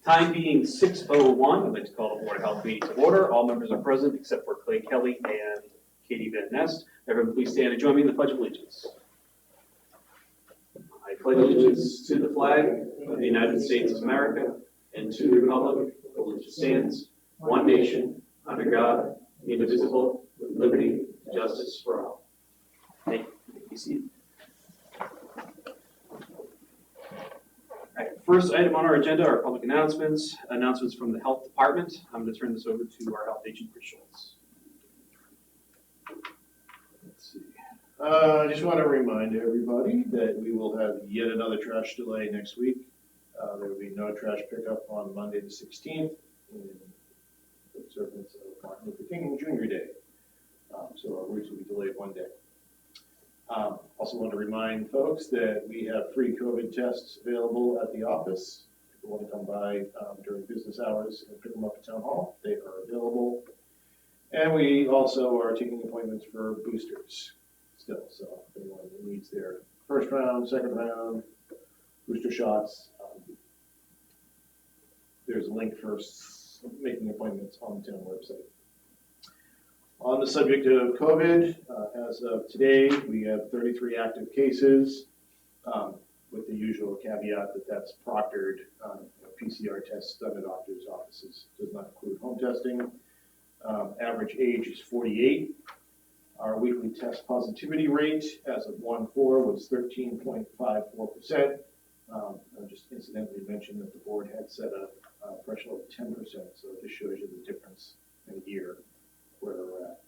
Time being 6:01, I'd like to call the Board of Health meeting to order. All members are present except for Clay Kelly and Katie Van Nest. Everyone please stand and join me in the Pledge of Allegiance. I pledge allegiance to the flag of the United States of America and to the republic for which it stands, one nation, under God, indivisible, with liberty and justice for all. Thank you. Be seated. All right, first item on our agenda are public announcements. Announcements from the Health Department. I'm going to turn this over to our Health Agent, Chris Schultz. Let's see. I just want to remind everybody that we will have yet another trash delay next week. There will be no trash pickup on Monday the 16th in observance of Martin Luther King Jr. Day. So our routes will be delayed one day. Also want to remind folks that we have free COVID tests available at the office. If you want to come by during business hours and pick them up at Town Hall, they are available. And we also are taking appointments for boosters still. So if anyone needs their first round, second round, booster shots, there's a link for making appointments on the town website. On the subject of COVID, as of today, we have 33 active cases, with the usual caveat that that's proctored PCR tests done at doctors' offices. Does not include home testing. Average age is 48. Our weekly test positivity rate as of 1/4 was 13.54%. I'll just incidentally mention that the board had set a threshold of 10%, so it just shows you the difference in a year where we're at.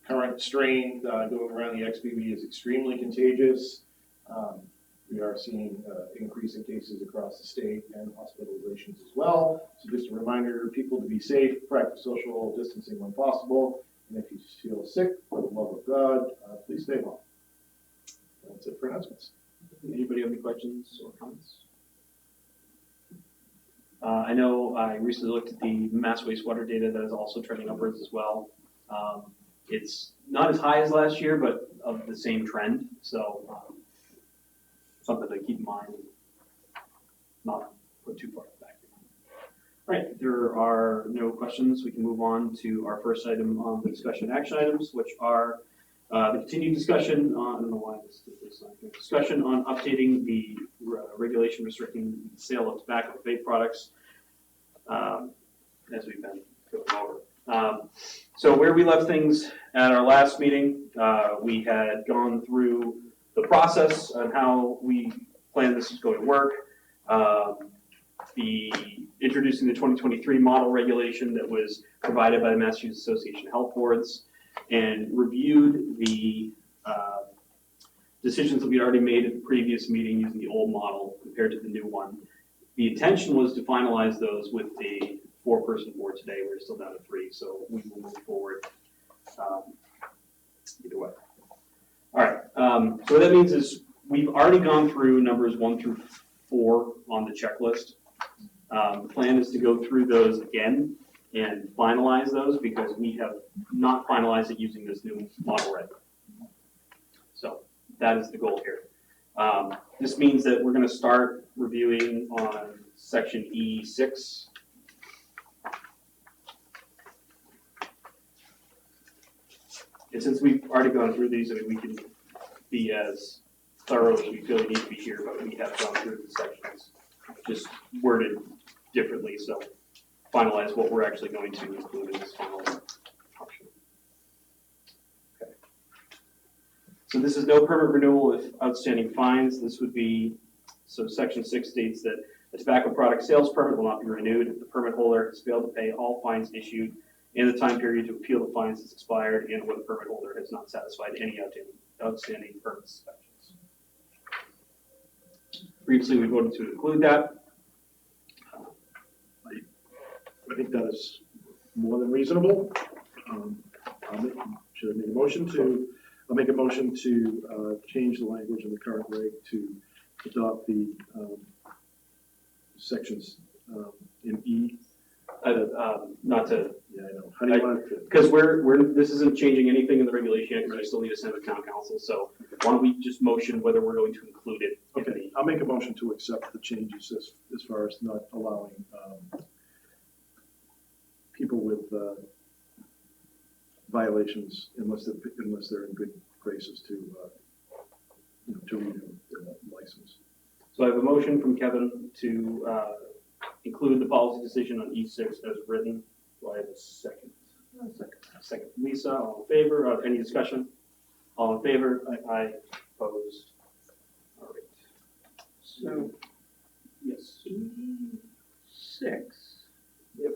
Current strain going around the XBB is extremely contagious. We are seeing increase in cases across the state and hospitalizations as well. So just a reminder, people to be safe, practice social distancing when possible, and if you feel sick, for the love of God, please stay home. That's it for announcements. Anybody have any questions or comments? I know I recently looked at the mass wastewater data that is also trending upwards as well. It's not as high as last year, but of the same trend. So something to keep in mind and not put too far back. All right, there are no questions. We can move on to our first item on the discussion action items, which are the continued discussion on, I don't know why this is not here, discussion on updating the regulation restricting the sale of tobacco vape products, as we've been going over. So where we left things at our last meeting, we had gone through the process on how we plan this is going to work, introducing the 2023 model regulation that was provided by the Massachusetts Association of Health Boards, and reviewed the decisions that we already made at the previous meeting using the old model compared to the new one. The intention was to finalize those with the 4-person board today. We're still down to 3, so we will move forward either way. All right, so what that means is we've already gone through numbers 1 through 4 on the checklist. The plan is to go through those again and finalize those because we have not finalized it using this new model reg. So that is the goal here. This means that we're going to start reviewing on section E6. And since we've already gone through these, I mean, we can be as thorough as we feel we need to be here, but we have gone through the sections, just worded differently, so finalize what we're actually going to include in this final option. Okay. So this is no permit renewal if outstanding fines. This would be, so section 6 states that a tobacco product sales permit will not be renewed if the permit holder has failed to pay all fines issued and the time period to appeal the fines has expired and or the permit holder has not satisfied any outstanding permit inspections. Previously, we voted to include that. I think that is more than reasonable. Should I make a motion to? I'll make a motion to change the language in the current reg to adopt the sections in E not to, Yeah, I know. How do you want it to? because this isn't changing anything in the regulation, because we still need to send it to town council, so why don't we just motion whether we're going to include it in Okay, the. I'll make a motion to accept the changes as far as not allowing people with violations unless they're in good graces to to renew their license. So I have a motion from Kevin to include the policy decision on E6 as written. Do I have a second? Second from Lisa, all in favor? Any discussion? All in favor? Aye. Opposed? All right. So Yes. E6.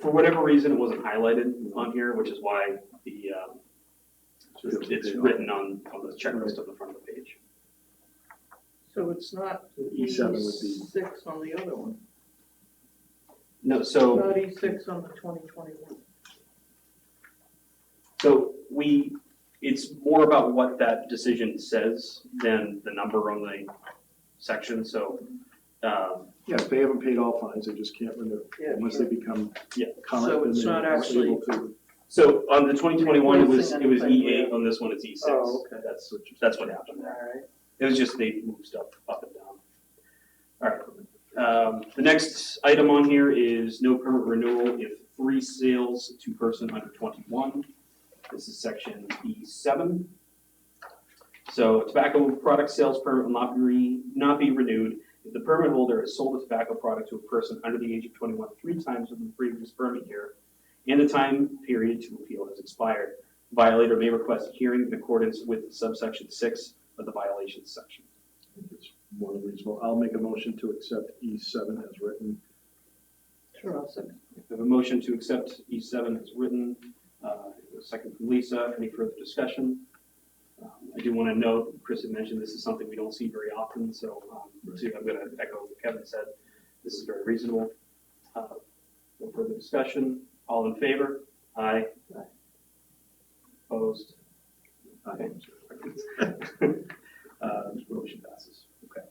For whatever reason, it wasn't highlighted on here, which is why it's written on the checklist on the front of the page. So it's not E7 would be, E6 on the other one. No, so. Not E6 on the 2021. So it's more about what that decision says than the number on the section, so, yeah, if they haven't paid all fines, they just can't renew Yeah, unless sure. they become Yeah. current. So and it's they're not actually- able to- so on the 2021, it was Replacing anything E8, with- on this one it's E6. Oh, okay. That's what happened All there. right. It was just they moved stuff up and down. All right. The next item on here is no permit renewal if 3 sales to person under 21. This is section E7. So tobacco product sales permit will not be renewed if the permit holder has sold a tobacco product to a person under the age of 21 3 times within the previous permit year, and the time period to appeal has expired. Violator may request a hearing in accordance with subsection 6 of the violations section. I think it's more than reasonable. I'll make a motion to accept E7 as written. Sure, I'll second. We have a motion to accept E7 as written. A second from Lisa. Any further discussion? I do want to note, Chris had mentioned this is something we don't see very often, so I'm going to echo what Kevin said. This is very reasonable. No further discussion. All in favor? Aye. Opposed? Aye. Motion passes. Okay.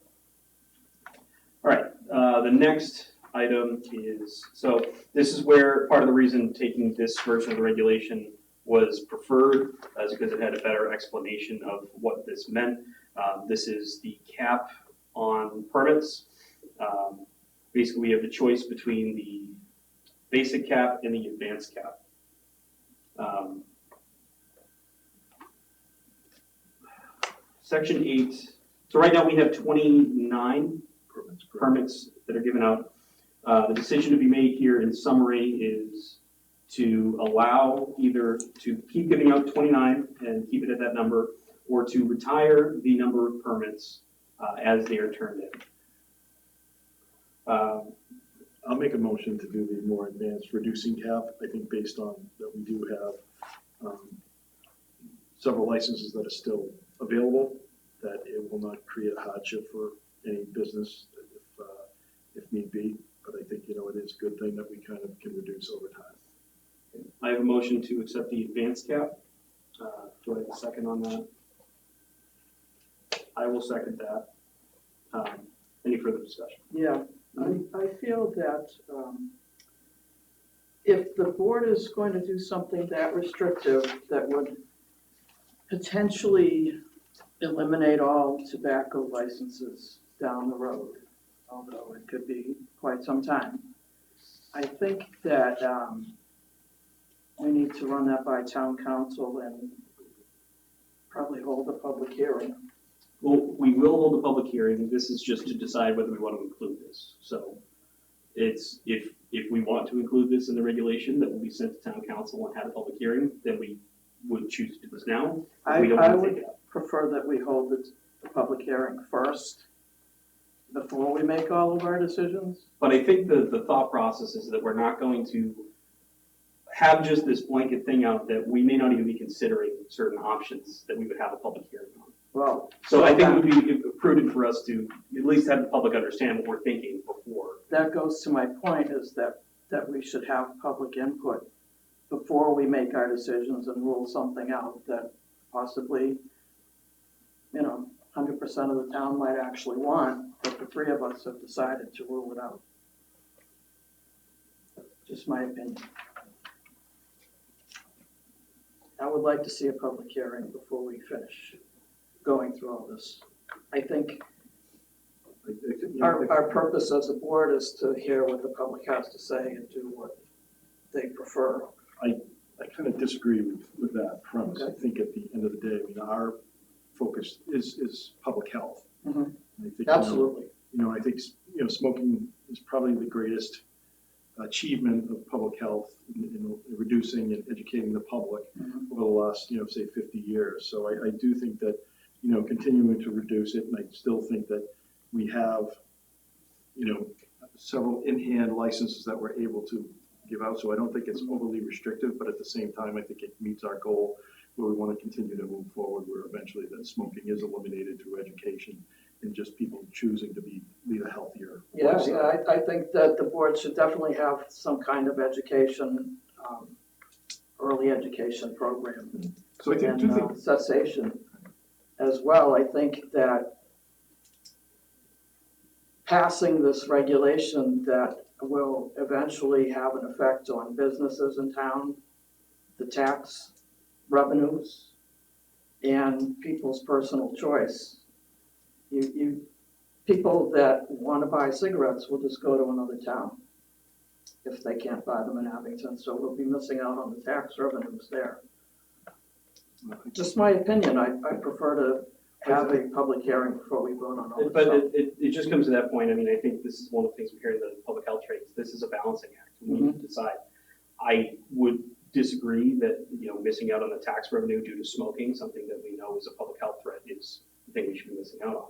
All right. The next item is, so this is where part of the reason taking this version of the regulation was preferred, is because it had a better explanation of what this meant. This is the cap on permits. Basically, we have the choice between the basic cap and the advanced cap. Section 8, so right now we have 29 permits that are given out. The decision to be made here in summary is to allow either to keep giving out 29 and keep it at that number, or to retire the number of permits as they are turned in. I'll make a motion to do the more advanced reducing cap. I think based on that we do have several licenses that are still available, that it will not create a hardship for any business if need be. But I think, it is a good thing that we kind of can reduce over time. I have a motion to accept the advanced cap. Do I have a second on that? I will second that. Any further discussion? Yeah, I feel that if the board is going to do something that restrictive that would potentially eliminate all tobacco licenses down the road, although it could be quite some time, I think that we need to run that by town council and probably hold a public hearing. Well, we will hold a public hearing. This is just to decide whether we want to include this. So it's, if we want to include this in the regulation that will be sent to town council and have a public hearing, then we would choose to do this now. If we don't I want to would take it up. prefer that we hold the public hearing first before we make all of our decisions. But I think the thought process is that we're not going to have just this blanket thing out that we may not even be considering certain options that we would have a public hearing on. Well, So I think it would be prudent for us to at least have the public understand what we're thinking before. that goes to my point is that we should have public input before we make our decisions and rule something out that possibly, 100% of the town might actually want, but the 3 of us have decided to rule it out. Just my opinion. I would like to see a public hearing before we finish going through all this. I think our purpose as a board is to hear what the public has to say and do what they prefer. I kind of disagree with that premise. I Okay. think at the end of the day, I mean, our focus is public health. Mhm. And I think, Absolutely. I think, smoking is probably the greatest achievement of public health in reducing and educating the public Mhm. over the last, say 50 years. So I do think that, continuing to reduce it, and I still think that we have, several in-hand licenses that we're able to give out. So I don't think it's overly restrictive, but at the same time, I think it meets our goal where we want to continue to move forward, where eventually that smoking is eliminated through education and just people choosing to lead a healthier lifestyle. I think that the board should definitely have some kind of education, early education program. So I do And think, cessation as well. I think that passing this regulation that will eventually have an effect on businesses in town, the tax revenues, and people's personal choice. People that want to buy cigarettes will just go to another town if they can't buy them in Abington, so we'll be missing out on the tax revenues there. Just my opinion, I prefer to have a public hearing before we vote on all this But stuff. it just comes to that point, I mean, I think this is one of the things we hear in the public health trainings, this is a balancing act, we need to decide. I would disagree that, missing out on the tax revenue due to smoking, something that we know is a public health threat, is the thing we should be missing out on.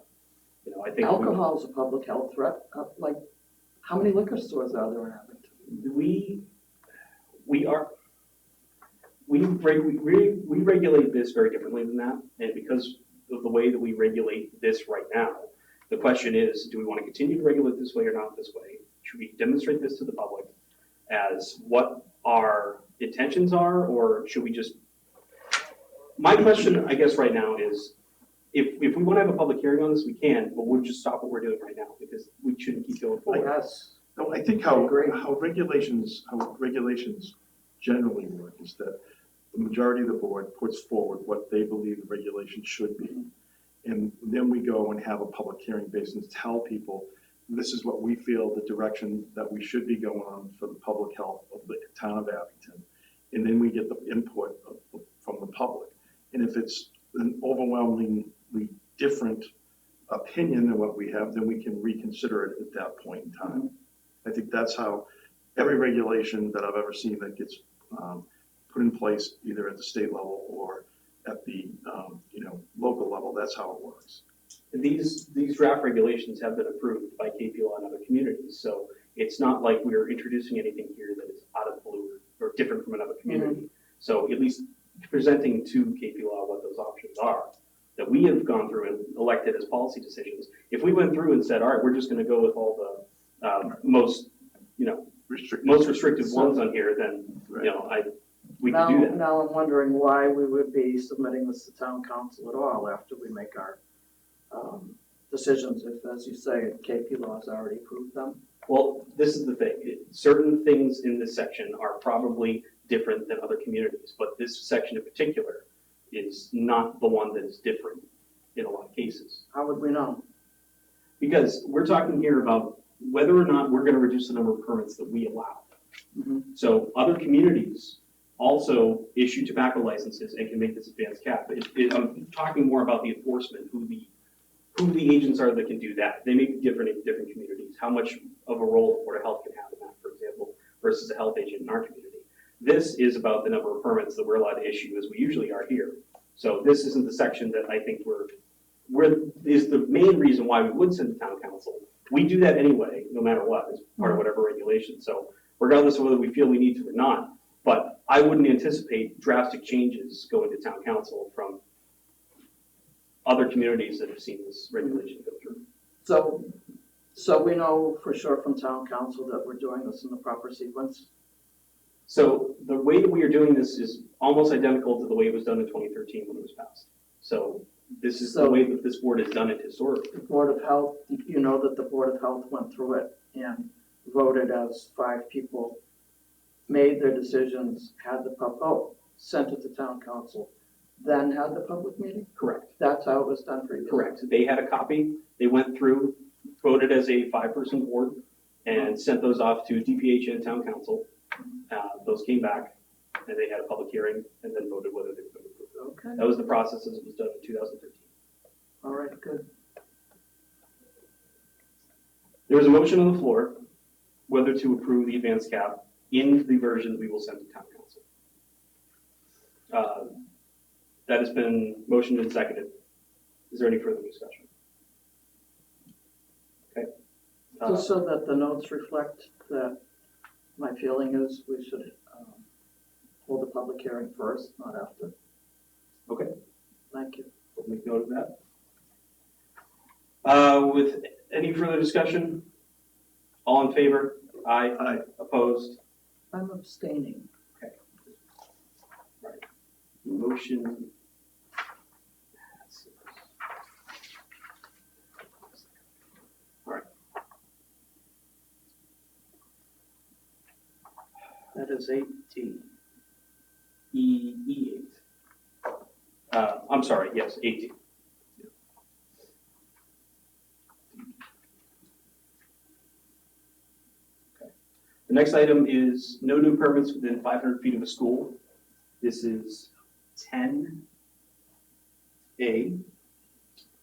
I think Alcohol is a public health threat, like, how many liquor stores are there in Abington? we regulate this very differently than that, and because of the way that we regulate this right now, the question is, do we want to continue to regulate this way or not this way? Should we demonstrate this to the public as what our intentions are, or should we just? My question, I guess, right now is, if we want to have a public hearing on this, we can, but we'll just stop what we're doing right now, because we shouldn't keep going forward. Yes, no, I think I agree. how regulations generally work is that the majority of the board puts forward what they believe the regulation should be. And then we go and have a public hearing based and tell people, this is what we feel the direction that we should be going on for the public health of the town of Abington. And then we get the input from the public. And if it's an overwhelmingly different opinion than what we have, then we can reconsider it at that point in time. I think that's how every regulation that I've ever seen that gets put in place, either at the state level or at the local level, that's how it works. These draft regulations have been approved by KPLA and other communities, so it's not like we're introducing anything here that is out of the blue or different from another community. So at least presenting to KPLA what those options are that we have gone through and elected as policy decisions. If we went through and said, all right, we're just going to go with all the most restrictive ones on here, then we could do that. Now I'm wondering why we would be submitting this to town council at all after we make our decisions, if, as you say, KP Law has already approved them. Well, this is the thing. Certain things in this section are probably different than other communities, but this section in particular is not the one that is different in a lot of cases. How would we know? Because we're talking here about whether or not we're going to reduce the number of permits that we allow. So other communities also issue tobacco licenses and can make this advanced cap. I'm talking more about the enforcement, who the agents are that can do that. They may be different in different communities. How much of a role the Board of Health can have in that, for example, versus a health agent in our community. This is about the number of permits that we're allowed to issue, as we usually are here. So this isn't the section that I think is the main reason why we would send to town council. We do that anyway, no matter what, as part of whatever regulation. So regardless of whether we feel we need to or not, but I wouldn't anticipate drastic changes going to town council from other communities that have seen this regulation go through. So we know for sure from town council that we're doing this in the proper sequence? So the way that we are doing this is almost identical to the way it was done in 2013 when it was passed. So this is the way that this board has done it historically. The Board of Health, you know that the Board of Health went through it and voted as 5 people made their decisions, had the sent it to town council, then had the public meeting? Correct. That's how it was done previously? Correct. They had a copy, they went through, voted as a 5-person board, and sent those off to DPH and town council. Those came back, and they had a public hearing, and then voted whether they were going to approve it. Okay, That was the process as it was done in 2013. all right, good. There is a motion on the floor whether to approve the advanced cap in the version we will send to town council. That has been motioned and seconded. Is there any further discussion? Okay. Just so that the notes reflect that my feeling is we should hold the public hearing first, not after. Okay. Thank you. We'll make note of that. With any further discussion? All in favor? Aye. Aye. Opposed? I'm abstaining. Motion. All right. That is 8D. E8. I'm sorry, yes, 18. Okay. The next item is no new permits within 500 feet of a school. This is 10A.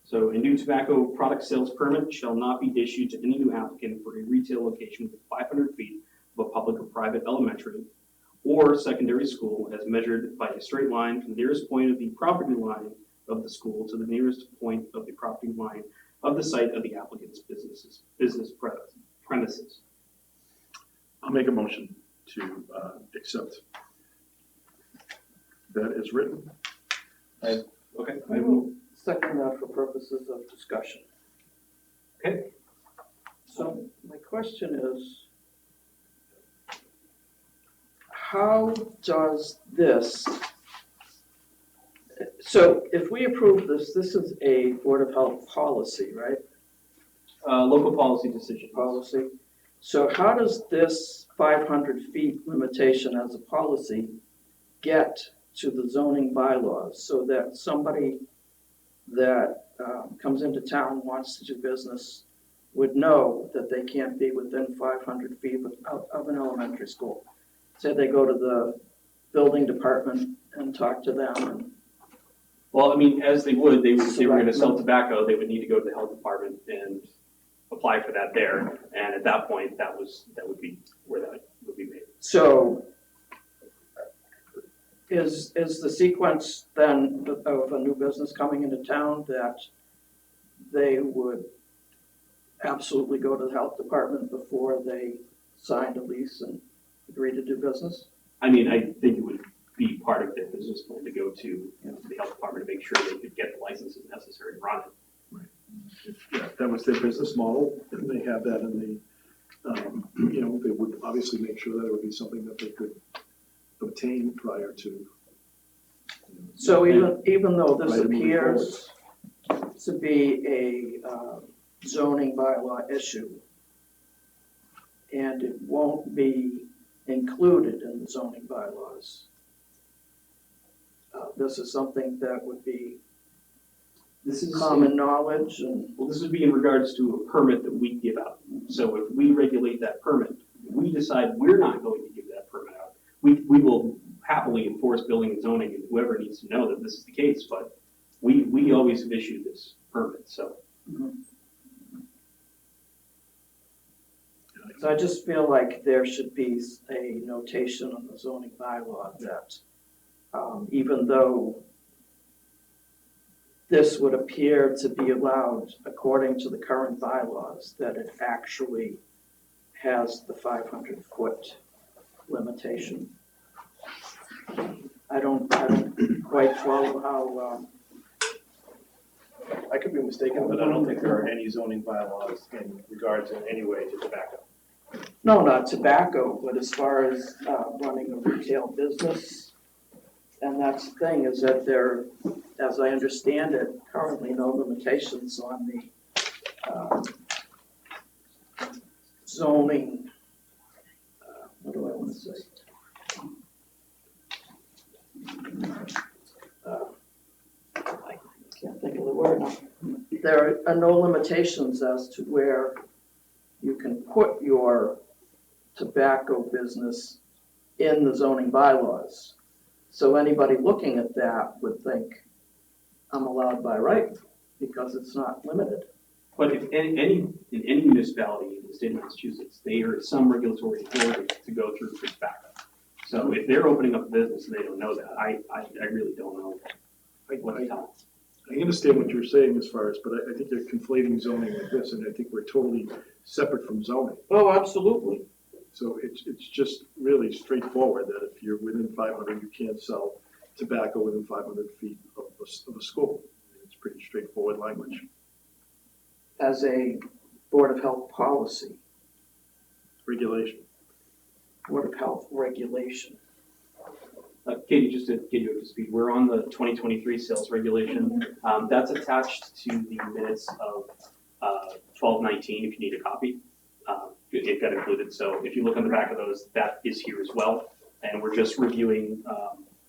So a new tobacco product sales permit shall not be issued to any new applicant for a retail location within 500 feet of a public or private elementary or secondary school as measured by a straight line from the nearest point of the property line of the school to the nearest point of the property line of the site of the applicant's business premises. I'll make a motion to accept that as written. Okay, I will second that for purposes of discussion. Okay. So my question is, how does this, so if we approve this, this is a Board of Health policy, right? Local policy decision. Policy. So how does this 500 feet limitation as a policy get to the zoning bylaws so that somebody that comes into town, wants to do business, would know that they can't be within 500 feet of an elementary school? Say they go to the building department and talk to them and Well, I mean, as they would, if they were gonna sell tobacco, they would need to go to the health department and apply for that there. And at that point, that would be where that would be made. so is the sequence then of a new business coming into town that they would absolutely go to the health department before they signed a lease and agree to do business? I mean, I think it would be part of their business plan to go to the health department to make sure they could get the licenses necessary to run it. If that was their business model, and they have that in the, they would obviously make sure that it would be something that they could obtain prior to. So even though this Right, moving appears to be a zoning bylaw issue, and it won't be included in the zoning bylaws, this is something that would be This is common knowledge and, Well, this would be in regards to a permit that we give out. So if we regulate that permit, we decide we're not going to give that permit out. We will happily enforce building and zoning, and whoever needs to know that this is the case, but we always have issued this permit, so. so I just feel like there should be a notation on the zoning bylaw that even though this would appear to be allowed according to the current bylaws, that it actually has the 500-foot limitation. I don't quite follow how, I could be mistaken, but I don't think there are any zoning bylaws in regards in any way to tobacco. no, not tobacco, but as far as running a retail business. And that's the thing, is that there, as I understand it, currently no limitations on the zoning, what do I want to say? there are no limitations as to where you can put your tobacco business in the zoning bylaws. So anybody looking at that would think, I'm allowed by right, because it's not limited. But if in any municipality in the state of Massachusetts, they are some regulatory authority to go through for tobacco. So if they're opening up a business and they don't know that, I really don't know what to tell them. I understand what you're saying as far as, but I think you're conflating zoning with this, and I think we're totally separate from zoning. Oh, absolutely. So it's just really straightforward that if you're within 500, you can't sell tobacco within 500 feet of a school. It's pretty straightforward language. As a Board of Health policy, Regulation. Board of Health regulation. Katie, just to get you up to speed, we're on the 2023 sales regulation. That's attached to the minutes of 1219 if you need a copy. It got included, so if you look on the back of those, that is here as well. And we're just reviewing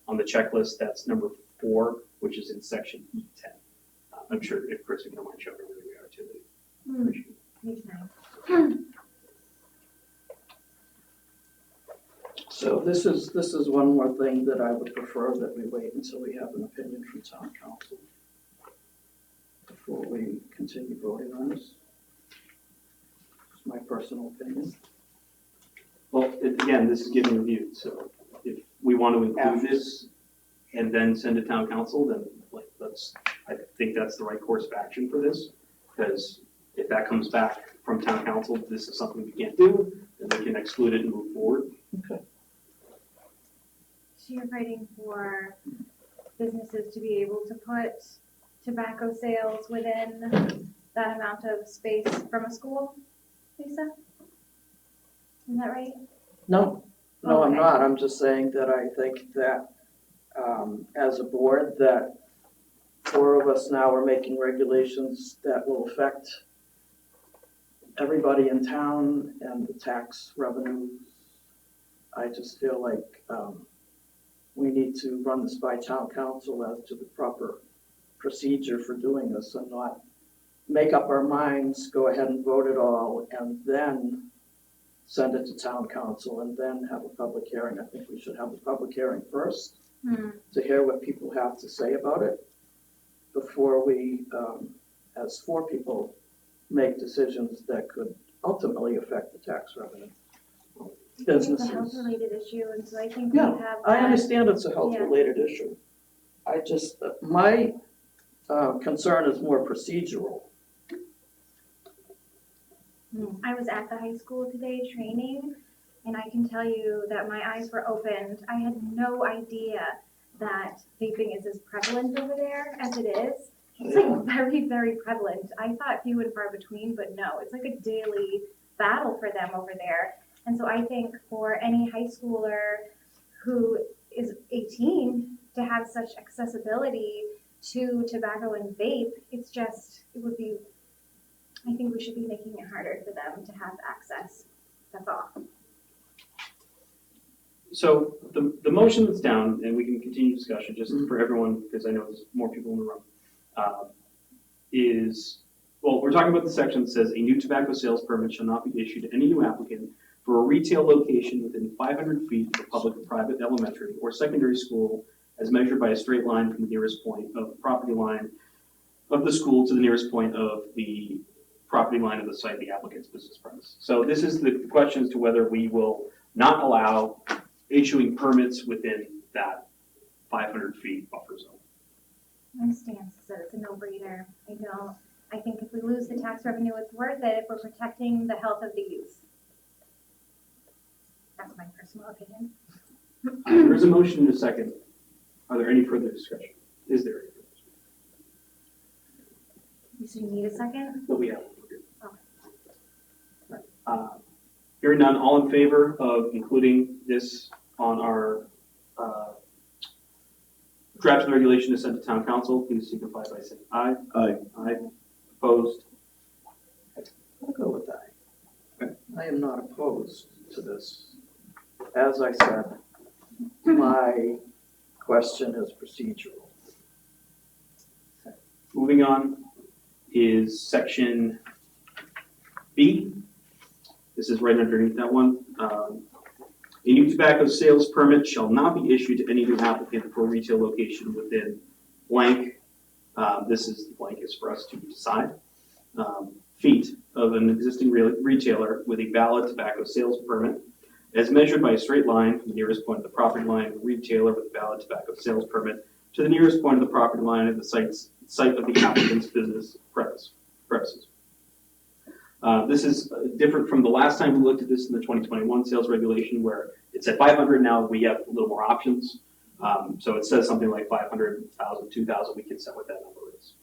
on the checklist, that's number 4, which is in section E10. I'm sure if Chris, if you don't mind showing where we are too. Appreciate it. Page 9. So this is one more thing that I would prefer that we wait until we have an opinion from town council before we continue voting on this. It's my personal opinion. Well, again, this is getting reviewed, so if we want to include this and then send to town council, then I think that's the right course of action for this. Because if that comes back from town council, this is something we can't do, then we can exclude it and move forward. Okay. So you're fighting for businesses to be able to put tobacco sales within that amount of space from a school, Lisa? Is that right? No, I'm Okay. not. I'm just saying that I think that as a board, that 4 of us now are making regulations that will affect everybody in town and the tax revenues. I just feel like we need to run this by town council as to the proper procedure for doing this and not make up our minds, go ahead and vote it all, and then send it to town council and then have a public hearing. I think we should have a public hearing first to hear what people have to say about it before we, as 4 people, make decisions that could ultimately affect the tax revenue. It's a Businesses. health-related issue, and so I think we Yeah, have. I that. understand it's a health-related issue. I just, my concern is more procedural. I was at the high school today training, and I can tell you that my eyes were opened. I had no idea that vaping is as prevalent over there as it is. It's like very, very prevalent. I thought few and far between, but no, it's like a daily battle for them over there. And so I think for any high schooler who is 18 to have such accessibility to tobacco and vape, it would be, I think we should be making it harder for them to have access. That's all. So the motion that's down, and we can continue discussion just for everyone, because I know there's more people in the room, we're talking about the section that says a new tobacco sales permit shall not be issued to any new applicant for a retail location within 500 feet of a public or private elementary or secondary school as measured by a straight line from the nearest point of the property line of the school to the nearest point of the property line of the site of the applicant's business premise. So this is the question as to whether we will not allow issuing permits within that 500 feet buffer zone. My stance is that it's a no-brainer. I think if we lose the tax revenue, it's worth it if we're protecting the health of the youth. That's my personal opinion. There's a motion and a second. Are there any further discussion? Is there any further discussion? So you need a second? But we have. Hearing none, all in favor of including this on our draft regulation to send to town council, please signify by saying aye. Aye. Aye. Opposed? I'll go with that. I am not opposed to this. As I said, my question is procedural. Moving on is section B. This is right underneath that one. A new tobacco sales permit shall not be issued to any new applicant for a retail location within blank. This is the blank is for us to decide. Feet of an existing retailer with a valid tobacco sales permit as measured by a straight line from the nearest point of the property line of the retailer with a valid tobacco sales permit to the nearest point of the property line of the site of the applicant's business premises. This is different from the last time we looked at this in the 2021 sales regulation where it said 500. Now we have a little more options. So it says something like 500, 1,000, 2,000. We can set what that number is.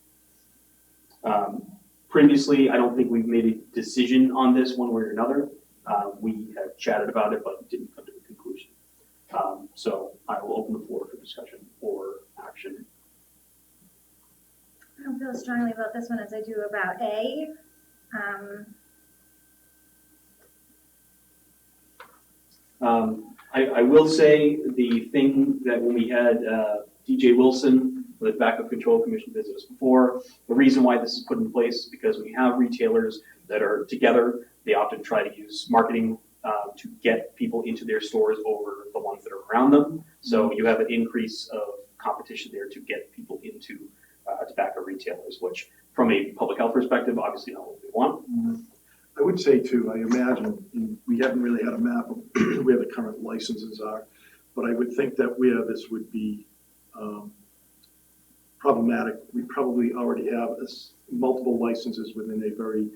Previously, I don't think we've made a decision on this one way or another. We have chatted about it, but didn't come to a conclusion. So I will open the floor for discussion or action. I don't feel as strongly about this one as I do about A. I will say the thing that when we had DJ Wilson, the Tobacco Control Commission, visit us before, the reason why this is put in place is because when you have retailers that are together, they often try to use marketing to get people into their stores over the ones that are around them. So you have an increase of competition there to get people into tobacco retailers, which from a public health perspective, obviously not what we want. I would say too, I imagine, and we haven't really had a map of where the current licenses are, but I would think that where this would be problematic, we probably already have multiple licenses within a very,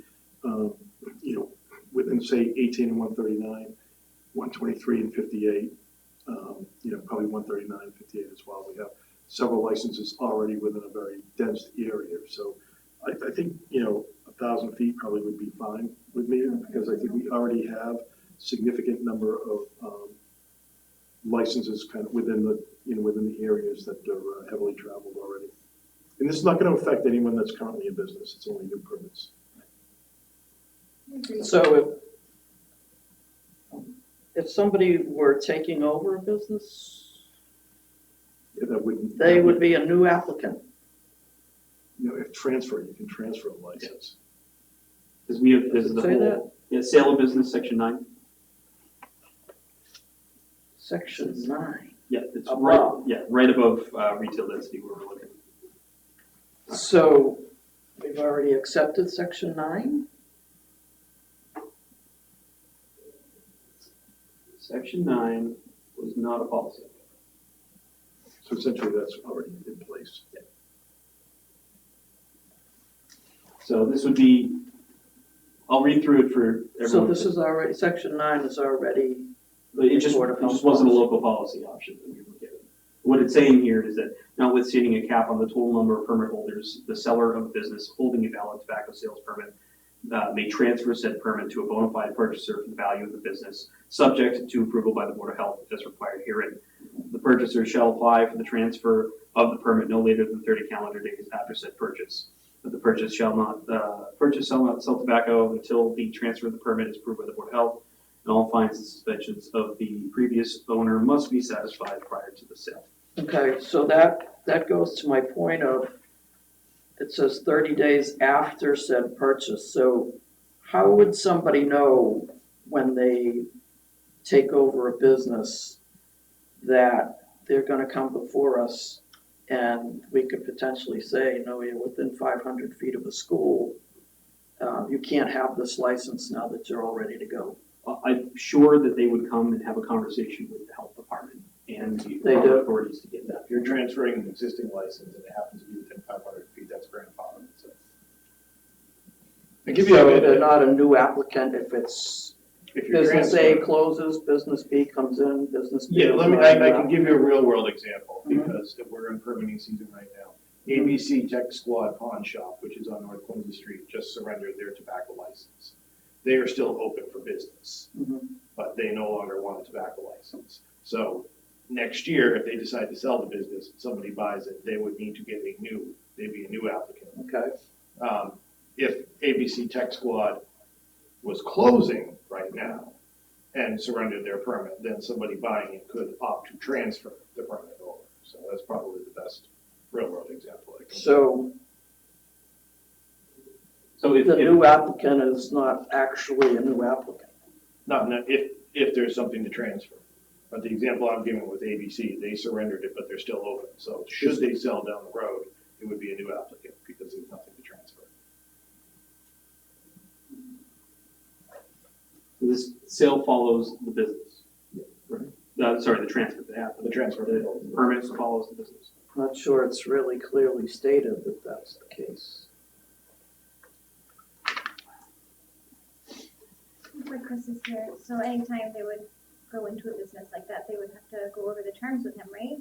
within say 18 and 139, 123 and 58, probably 139 and 58 as well. We have several licenses already within a very dense area. So I think, 1,000 feet probably would be fine with me because I think we already have significant number of licenses kind of within the areas that are heavily traveled already. And this is not going to affect anyone that's currently in business. It's only new permits. So if somebody were taking over a business, Yeah, that wouldn't. they would be a new applicant. If you can transfer a license. Because we have, this is the Say whole, sale of business, section 9. Section 9. Yeah, it's Above. right above retail density where we're looking. So we've already accepted section 9? Section 9 was not a policy. So essentially that's already in place. So this would be, I'll read through it for everyone. So this is already, section 9 is already, But it just wasn't a local policy option that we were given. What it's saying here is that notwithstanding a cap on the total number of permit holders, the seller of a business holding a valid tobacco sales permit may transfer said permit to a bona fide purchaser for the value of the business, subject to approval by the Board of Health as required herein. The purchaser shall apply for the transfer of the permit no later than 30 calendar days after said purchase. But the purchase shall not sell tobacco until the transfer of the permit is approved by the Board of Health. And all fines and suspensions of the previous owner must be satisfied prior to the sale. okay, so that goes to my point of, it says 30 days after said purchase. So how would somebody know when they take over a business that they're going to come before us and we could potentially say, no, you're within 500 feet of a school. You can't have this license now that you're all ready to go. I'm sure that they would come and have a conversation with the health department and the They do. authorities to get that. If you're transferring an existing license and it happens to be within 500 feet, that's grandfathered. So. I give you So they're not a new applicant if it's if you're business A transferring. closes, business B comes in, business B. Yeah, is I not can give you a real world example Mhm. because we're in permitting season right now. ABC Tech Squad Pawn Shop, which is on North Quincy Street, just surrendered their tobacco license. They are still open for business, Mhm. but they no longer want a tobacco license. So next year, if they decide to sell the business, and somebody buys it, they would need to get they'd be a new applicant. Okay, If ABC Tech Squad was closing right now and surrendered their permit, then somebody buying it could opt to transfer the permit over. So that's probably the best real world example I can. so So if, The new applicant is not actually a new applicant. Not, if there's something to transfer. But the example I'm giving with ABC, they surrendered it, but they're still open. So should they sell down the road, it would be a new applicant because there's nothing to transfer. this sale follows the business. Right. Sorry, the transfer, The transfer. The permit follows the business. Not sure it's really clearly stated that that's the case. Like Chris is here, so anytime they would go into a business like that, they would have to go over the terms with him, right?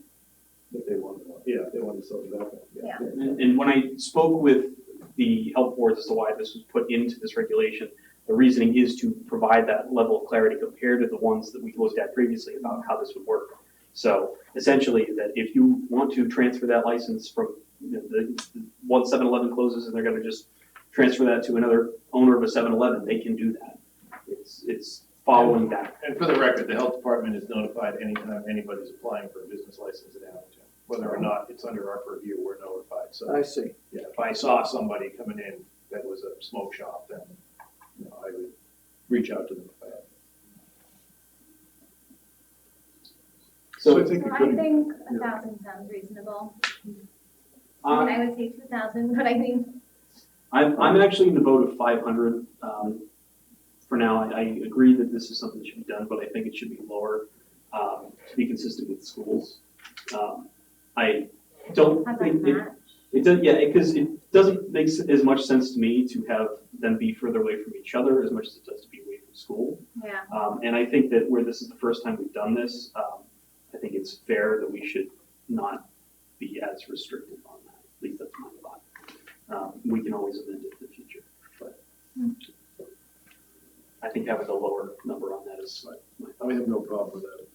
If they wanted, yeah, if they wanted to sell it back. Yeah. And when I spoke with the health boards as to why this was put into this regulation, the reasoning is to provide that level of clarity compared to the ones that we looked at previously about how this would work. So essentially, that if you want to transfer that license from, the 7-Eleven closes and they're gonna just transfer that to another owner of a 7-Eleven, they can do that. It's following that. And for the record, the health department is notified anytime anybody's applying for a business license in Abington. Whether or not it's under our purview, we're notified. So, I see. yeah, if I saw somebody coming in that was a smoke shop, then, I would reach out to them if I had. So I So, think So it I could, think yeah. 1,000 sounds reasonable. I mean, I would say 2,000, but I mean, I'm actually in the vote of 500. For now, I agree that this is something that should be done, but I think it should be lower to be consistent with schools. I don't how's think that match? it does, yeah, because it doesn't make as much sense to me to have them be further away from each other as much as it does to be away from school. Yeah, And I think that where this is the first time we've done this, I think it's fair that we should not be as restrictive on that. At least that's my thought. We can always amend it in the future, but I think having a lower number on that is my I have no problem with that.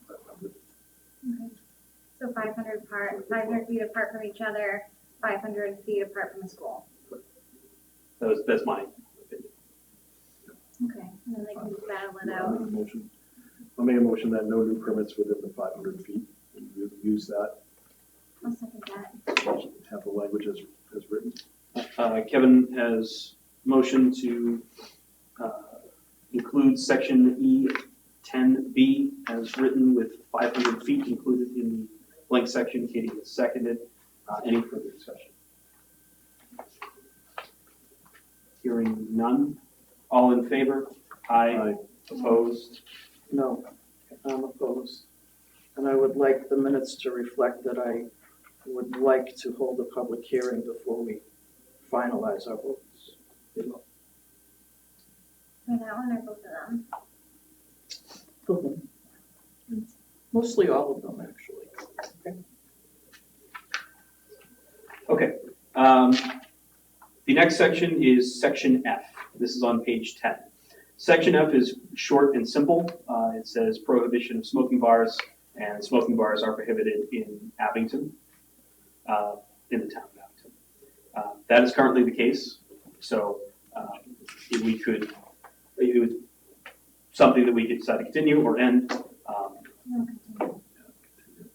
500. okay. So 500 feet apart from each other, 500 feet apart from a school. that's my opinion. Okay, and then they can just battle it I'll out. make a motion. I'll make a motion that no new permits within the 500 feet. And we'll use that, I'll second that. have the language as written. Kevin has motioned to include section E10B as written with 500 feet included in the blank section. Katie has seconded. Any further discussion? Hearing none. All in favor? Aye. Opposed? No, I'm opposed. And I would like the minutes to reflect that I would like to hold a public hearing before we finalize our votes. For that one or both of them? Mostly all of them, actually. Okay. The next section is section F. This is on page 10. Section F is short and simple. It says prohibition of smoking bars, and smoking bars are prohibited in Abington, in the town of Abington. That is currently the case. So if we could, it was something that we could decide to continue or end. No, continue.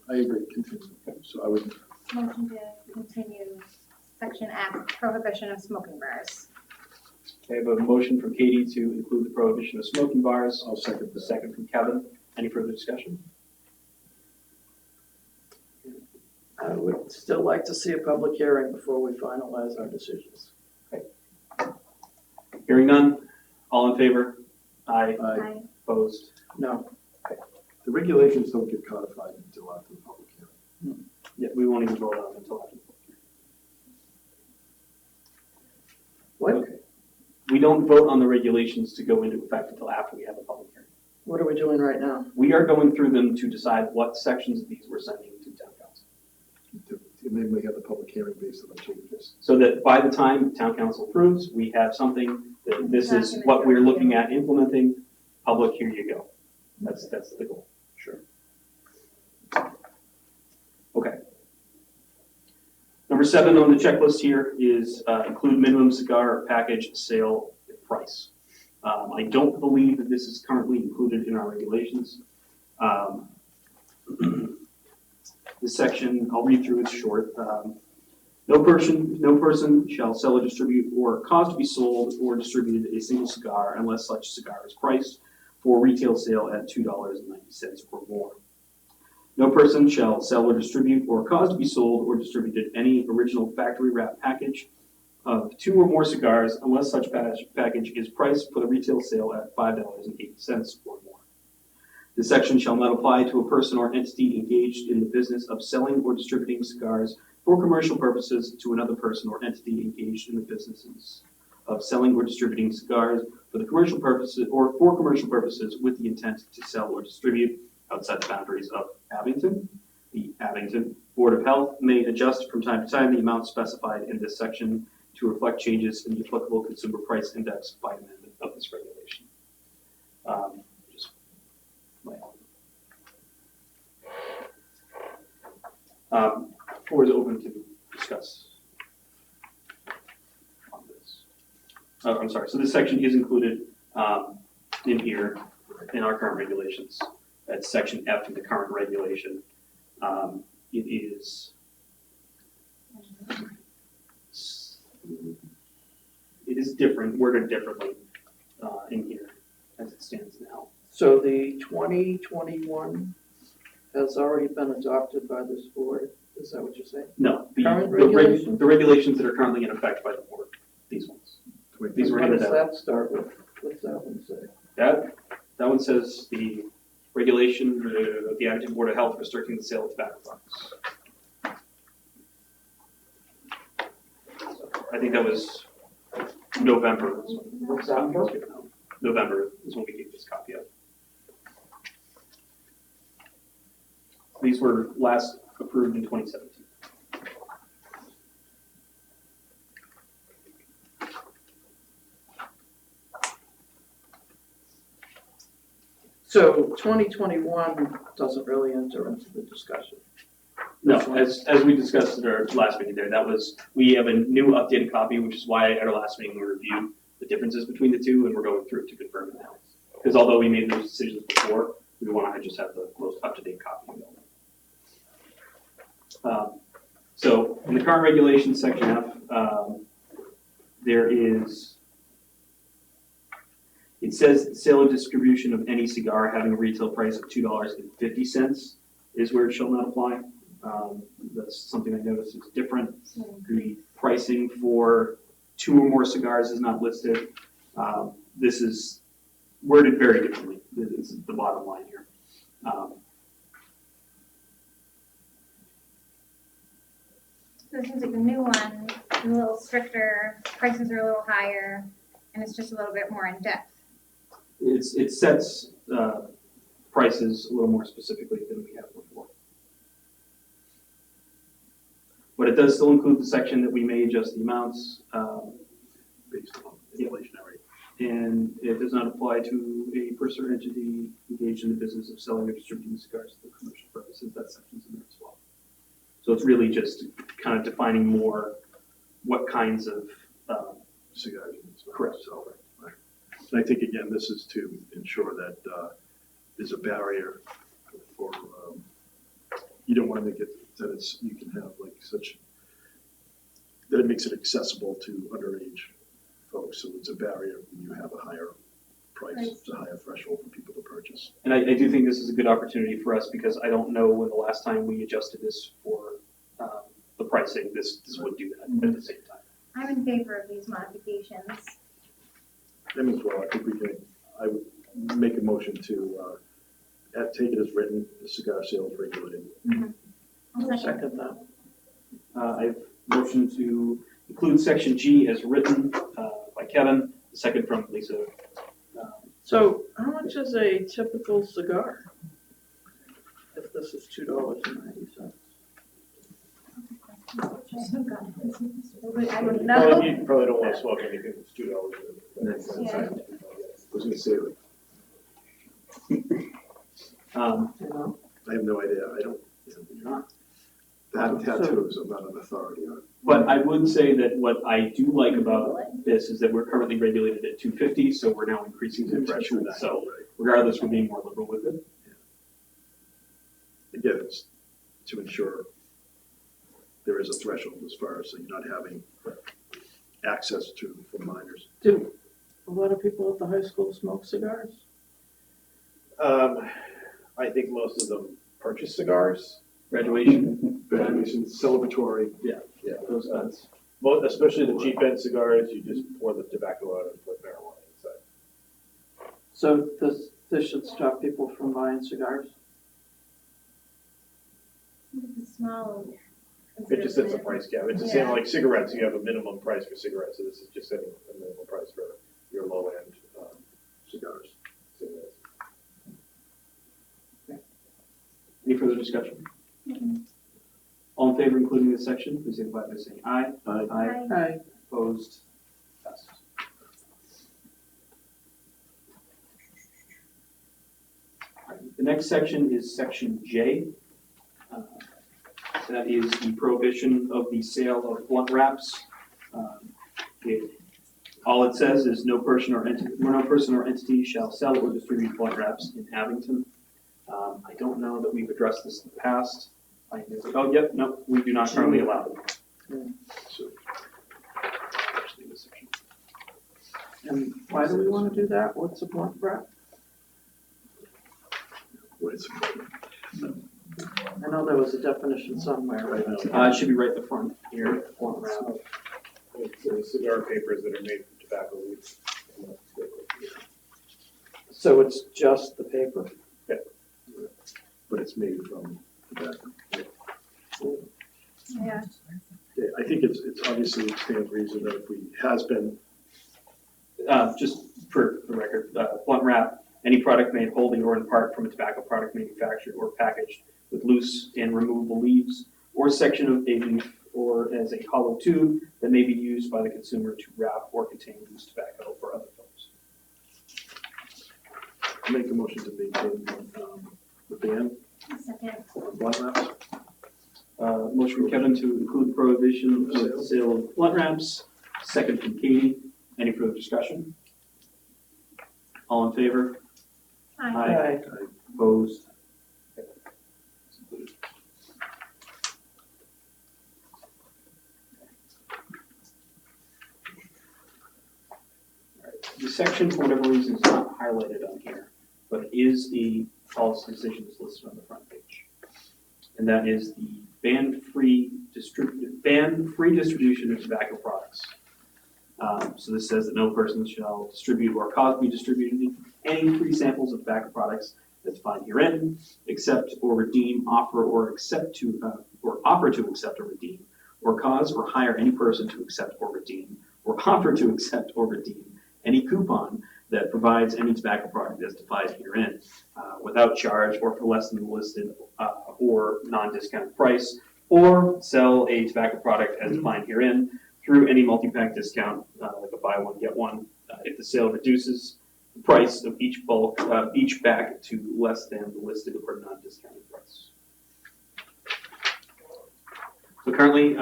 I agree, continue. So I would, Motion to continue section F, prohibition of smoking bars. I have a motion from Katie to include the prohibition of smoking bars. I'll second A that. second from Kevin. Any further discussion? I would still like to see a public hearing before we finalize our decisions. Hearing none. All in favor? Aye. Aye. Opposed? No, The regulations don't get codified until after the public hearing. Yeah, we won't even vote on it until after. what, We don't vote on the regulations to go into effect until after we have a public hearing. what are we doing right now? We are going through them to decide what sections of these we're sending to town council. And then we have the public hearing based on the changes. So that by the time town council approves, we have something that this is what we're looking at implementing. Public, here you go. That's the goal. Sure. Okay. Number 7 on the checklist here is include minimum cigar package sale price. I don't believe that this is currently included in our regulations. This section, I'll read through, it's short. No person shall sell or distribute or cause to be sold or distributed a single cigar unless such cigar is priced for retail sale at $2.90 or more. No person shall sell or distribute or cause to be sold or distributed any original factory wrap package of 2 or more cigars unless such package is priced for the retail sale at $5.80 or more. This section shall not apply to a person or entity engaged in the business of selling or distributing cigars for commercial purposes to another person or entity engaged in the businesses of selling or distributing cigars for the commercial purposes or for commercial purposes with the intent to sell or distribute outside the boundaries of Abington. The Abington Board of Health may adjust from time to time the amount specified in this section to reflect changes in the applicable consumer price index by amendment of this regulation. Just my own. Floor is open to discuss on this. Oh, I'm sorry, so this section is included in here in our current regulations. That's section F in the current regulation. It is different, worded differently in here as it stands now. So the 2021 has already been adopted by this board, is that what you're saying? No, Current regulations? the regulations that are currently in effect by the board, these ones. These were What handed does out. that start with? What's that one say? That one says the regulation of the Abington Board of Health restricting the sale of tobacco products. So, I think that was November. November is when we gave this copy out. These were last approved in 2017. So 2021 doesn't really enter into the discussion. No, as we discussed at our last meeting there, we have a new updated copy, which is why at our last meeting we reviewed the differences between the two, and we're going through it to confirm it now. Because although we made those decisions before, we want to just have the most up-to-date copy available. So in the current regulations, section F, it says sale or distribution of any cigar having a retail price of $2.50 is where it shall not apply. That's something I noticed is different. The pricing for 2 or more cigars is not listed. This is worded very differently. This is the bottom line here. This is like the new one, a little stricter, prices are a little higher, and it's just a little bit more in depth. It sets prices a little more specifically than we have before. But it does still include the section that we may adjust the amounts Based on inflationary. and it does not apply to a person or entity engaged in the business of selling or distributing cigars for commercial purposes. That section's in there as well. So it's really just kind of defining more what kinds of Cigars. and stuff. Correct. So, right. And I think, again, this is to ensure that there's a barrier for, you don't want to make it that you can have like such, that it makes it accessible to underage folks, so it's a barrier when you have a higher price, it's a higher threshold for people to purchase. And I do think this is a good opportunity for us because I don't know when the last time we adjusted this for the pricing, this would do that at the same time. I'm in favor of these modifications. Them as well, I think I would make a motion to take it as written, the cigar sales regulated. I'll I'll second. second that. I have motion to include section G as written by Kevin, the second from Lisa. So how much is a typical cigar? If this is $2.90. I wouldn't You know. probably don't want to smoke anything that's $2. Yeah. I was gonna say, like, You know? I have no idea, I don't, that tattoos, I'm not an authority on. But I would say that what I do like about this is that we're currently regulated at 250, so we're now increasing the threshold. So regardless, we're being more liberal with it. Again, it's to ensure there is a threshold as far as, so you're not having access to for minors. Do a lot of people at the high school smoke cigars? I think most of them purchase cigars, Graduation, Graduation, celebratory, those kinds. especially the cheap end cigars, you just pour the tobacco out and put marijuana inside. So this should stop people from buying cigars? It's small. It just sets a price cap. It's the same like cigarettes, you have a minimum price for cigarettes, so this is just setting a minimum price for your low end cigars. cigarettes. Any further discussion? Mhm. All in favor, including this section, please signify by saying aye. Aye. Aye. Aye. Opposed? Passes. All right, the next section is section J. That is the prohibition of the sale of blunt wraps. All it says is no person or entity shall sell or distribute blunt wraps in Abington. I don't know that we've addressed this in the past. Oh, yep, no, we do not currently allow it. So, Actually, this section. And why do we want to do that? What's a blunt wrap? what is I know there was a definition somewhere. right now? It should be right at the front here, blunt wrap. It's cigar papers that are made from tobacco leaves. So it's just the paper? But it's made from tobacco. Yeah. Yeah, I think it's obviously it stands reason that if we has been, Just for the record, blunt wrap, any product made wholly or in part from a tobacco product manufactured or packaged with loose and removable leaves or section of a leaf or as a hollow tube that may be used by the consumer to wrap or contain loose tobacco or other forms. I make a motion to maintain the ban Second. on blunt wraps. Motion from Kevin to include prohibition of the sale of blunt wraps, second from Katie. Any further discussion? All in favor? Aye. Opposed? The section, for whatever reason, is not highlighted on here, but it is the policy decisions listed on the front page. And that is the ban-free distribution of tobacco products. So this says that no person shall distribute or cause to be distributed any free samples of tobacco products that's defined herein, accept or redeem, offer or accept to, or offer to accept or redeem, or cause or hire any person to accept or redeem, or offer to accept or redeem any coupon that provides any tobacco product as defined herein, without charge or for less than the listed or non-discounted price, or sell a tobacco product as defined herein through any multi-pack discount, like a buy one, get one, if the sale reduces the price of each pack to less than the listed or non-discounted price. So currently,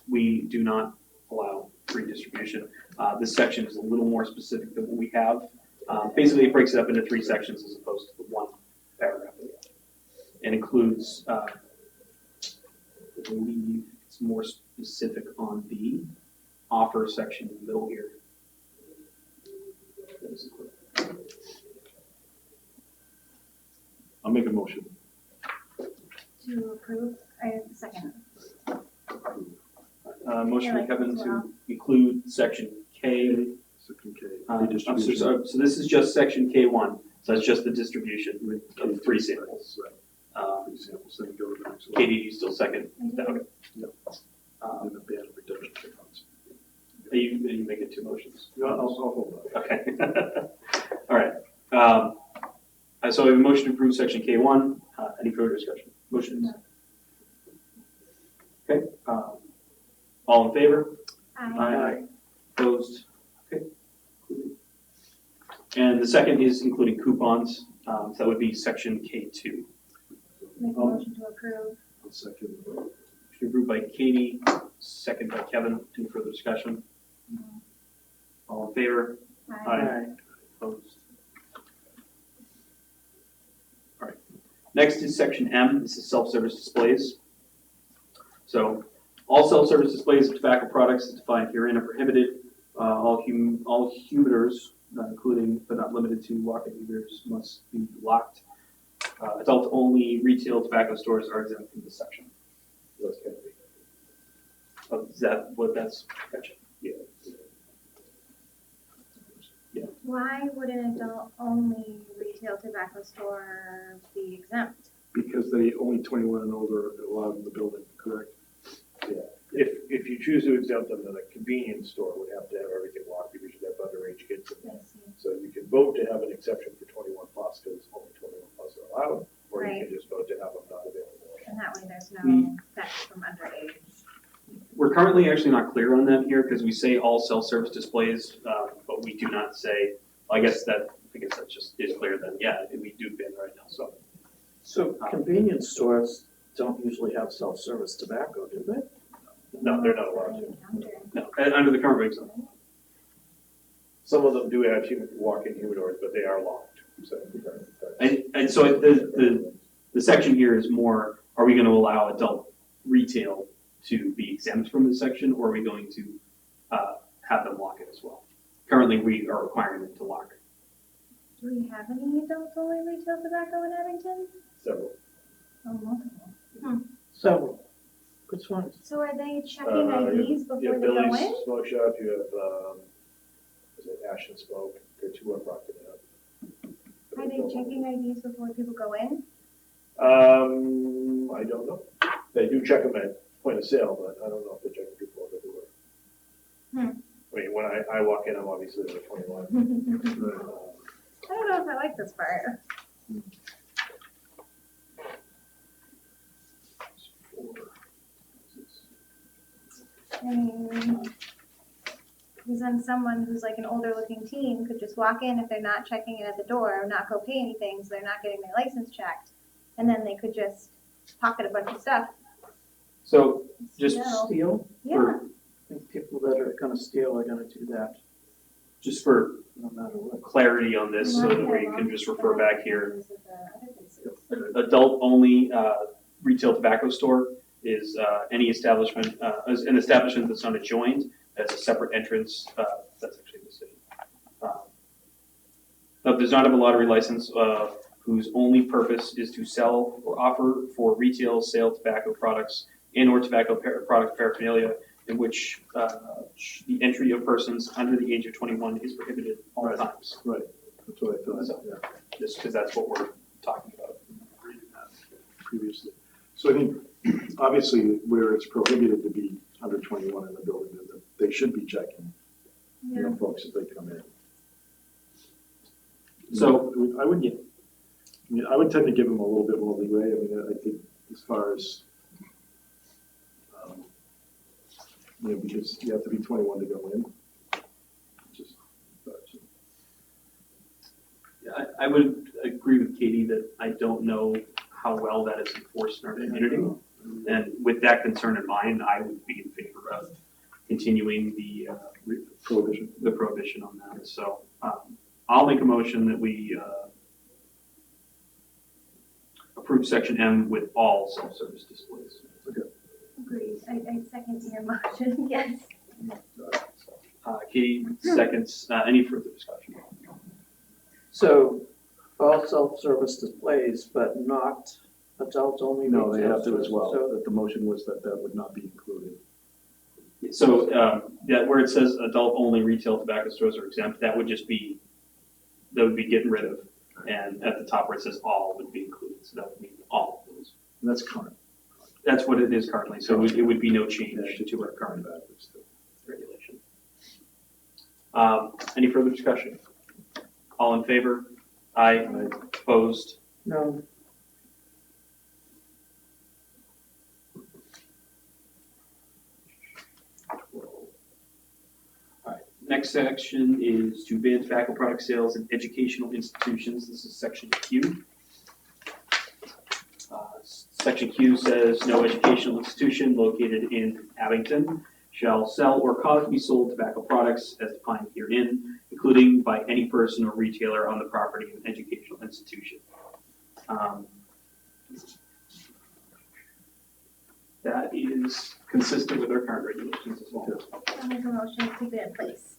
we do not allow free distribution. This section is a little more specific than what we have. Basically, it breaks it up into 3 sections as opposed to the 1 paragraph that we have. And includes, I believe it's more specific on the offer section in the middle here. I'll make a motion. To approve, I second. Motion Yeah, from Kevin as well. to include section K. Section K, I'm so redistribution. sorry, so this is just section K1, so it's just the distribution of 3 samples. Right, free samples, then go to the next one. Katie, do you still second? I do. Okay. And the ban of redemption coupons. Are you making 2 motions? No, I'll hold on. Okay. All right. So we have a motion to approve section K1. Any further discussion? Motions? No. Okay. All in favor? Aye. Opposed? Okay. And the second is including coupons. So that would be section K2. Make a motion to approve. I'll second. Motion approved by Katie, second by Kevin. Any further discussion? All in favor? Aye. Opposed? All right. Next is section M. This is self-service displays. So All self-service displays of tobacco products is defined herein are prohibited. All humidors, including but not limited to walk-in humidors, must be locked. Adult-only retail tobacco stores are exempt from this section. Those can be. Oh, is that what that's? Gotcha. Yeah. Why would an adult-only retail tobacco store be exempt? Because they only 21 and older are allowed in the building, correct? If you choose to exempt them, then a convenience store would have to have everything locked because you'd have underage kids in there. So you can vote to have an exception for 21 plus because only 21 plus are allowed, or you can just vote to have them not available. And that way there's no theft from underage. We're currently actually not clear on that here because we say all self-service displays, but we do not say. I guess that just is clear then. Yeah, we do ban right now. So convenience stores don't usually have self-service tobacco, do they? No, they're not allowed to. No, under the current regs. Some of them do have walk-in humidors, but they are locked. So, And so the section here is more: are we going to allow adult retail to be exempt from this section, or are we going to have them lock it as well? Currently, we are requiring them to lock. Do we have any adult-only retail tobacco in Abington? several. Oh, multiple. Several. Which ones? So are they checking IDs before You have they go Billy's in? Smoke Shop, you have, is it Ash and Smoke, there are two on Brockton Ave. Are they checking IDs before people go in? I don't know. They do check them at point of sale, but I don't know if they're checking people at the door. I mean, when I walk in, I'm obviously over 21. I don't know if I like this part. I mean, because then someone who's like an older looking teen could just walk in if they're not checking it at the door or not go pay anything, so they're not getting their license checked. And then they could just pocket a bunch of stuff. So just No. Steal? Yeah. I think people that are gonna steal are gonna do that, just for no matter what. clarity on this, so that we can just refer back here. Adult-only retail tobacco store is any establishment, is an establishment that's not adjoined, that's a separate entrance, that's actually the city. Does not have a lottery license, whose only purpose is to sell or offer for retail sale tobacco products and or tobacco product paraphernalia in which the entry of persons under the age of 21 is prohibited all Right. times. Right, that's what I thought, So- yeah, Just because that's what we're talking about. previously. So I think, obviously, where it's prohibited to be under 21 in the building, that they should be checking, you know, folks as they come in. So- I would tend to give them a little bit more leeway. I mean, I think as far as, you know, because you have to be 21 to go in. Just, Yeah, I would agree with Katie that I don't know how well that is enforced in our community. And with that concern in mind, I would be in favor of continuing the prohibition on that. So I'll make a motion that we approve section M with all self-service displays. Agreed. I second your motion, yes. Katie seconds. Any further discussion? So, all self-service displays, but not adult-only retail No, they have to as stores. well. So That the motion was that that would not be included. So yeah, where it says adult-only retail tobacco stores are exempt, that would be getting rid of. And at the top where it says all would be included, so that would mean all of those. And that's current. That's what it is currently, so it would be no change Yeah, to our current backwards too. regulation. Any further discussion? All in favor? Aye. Opposed? No, Next section is to ban tobacco product sales in educational institutions. This is section Q. Section Q says no educational institution located in Abington shall sell or cause to be sold tobacco products as defined herein, including by any person or retailer on the property of an educational institution. That is consistent with our current regulations as well. I'll make a motion to keep it in place.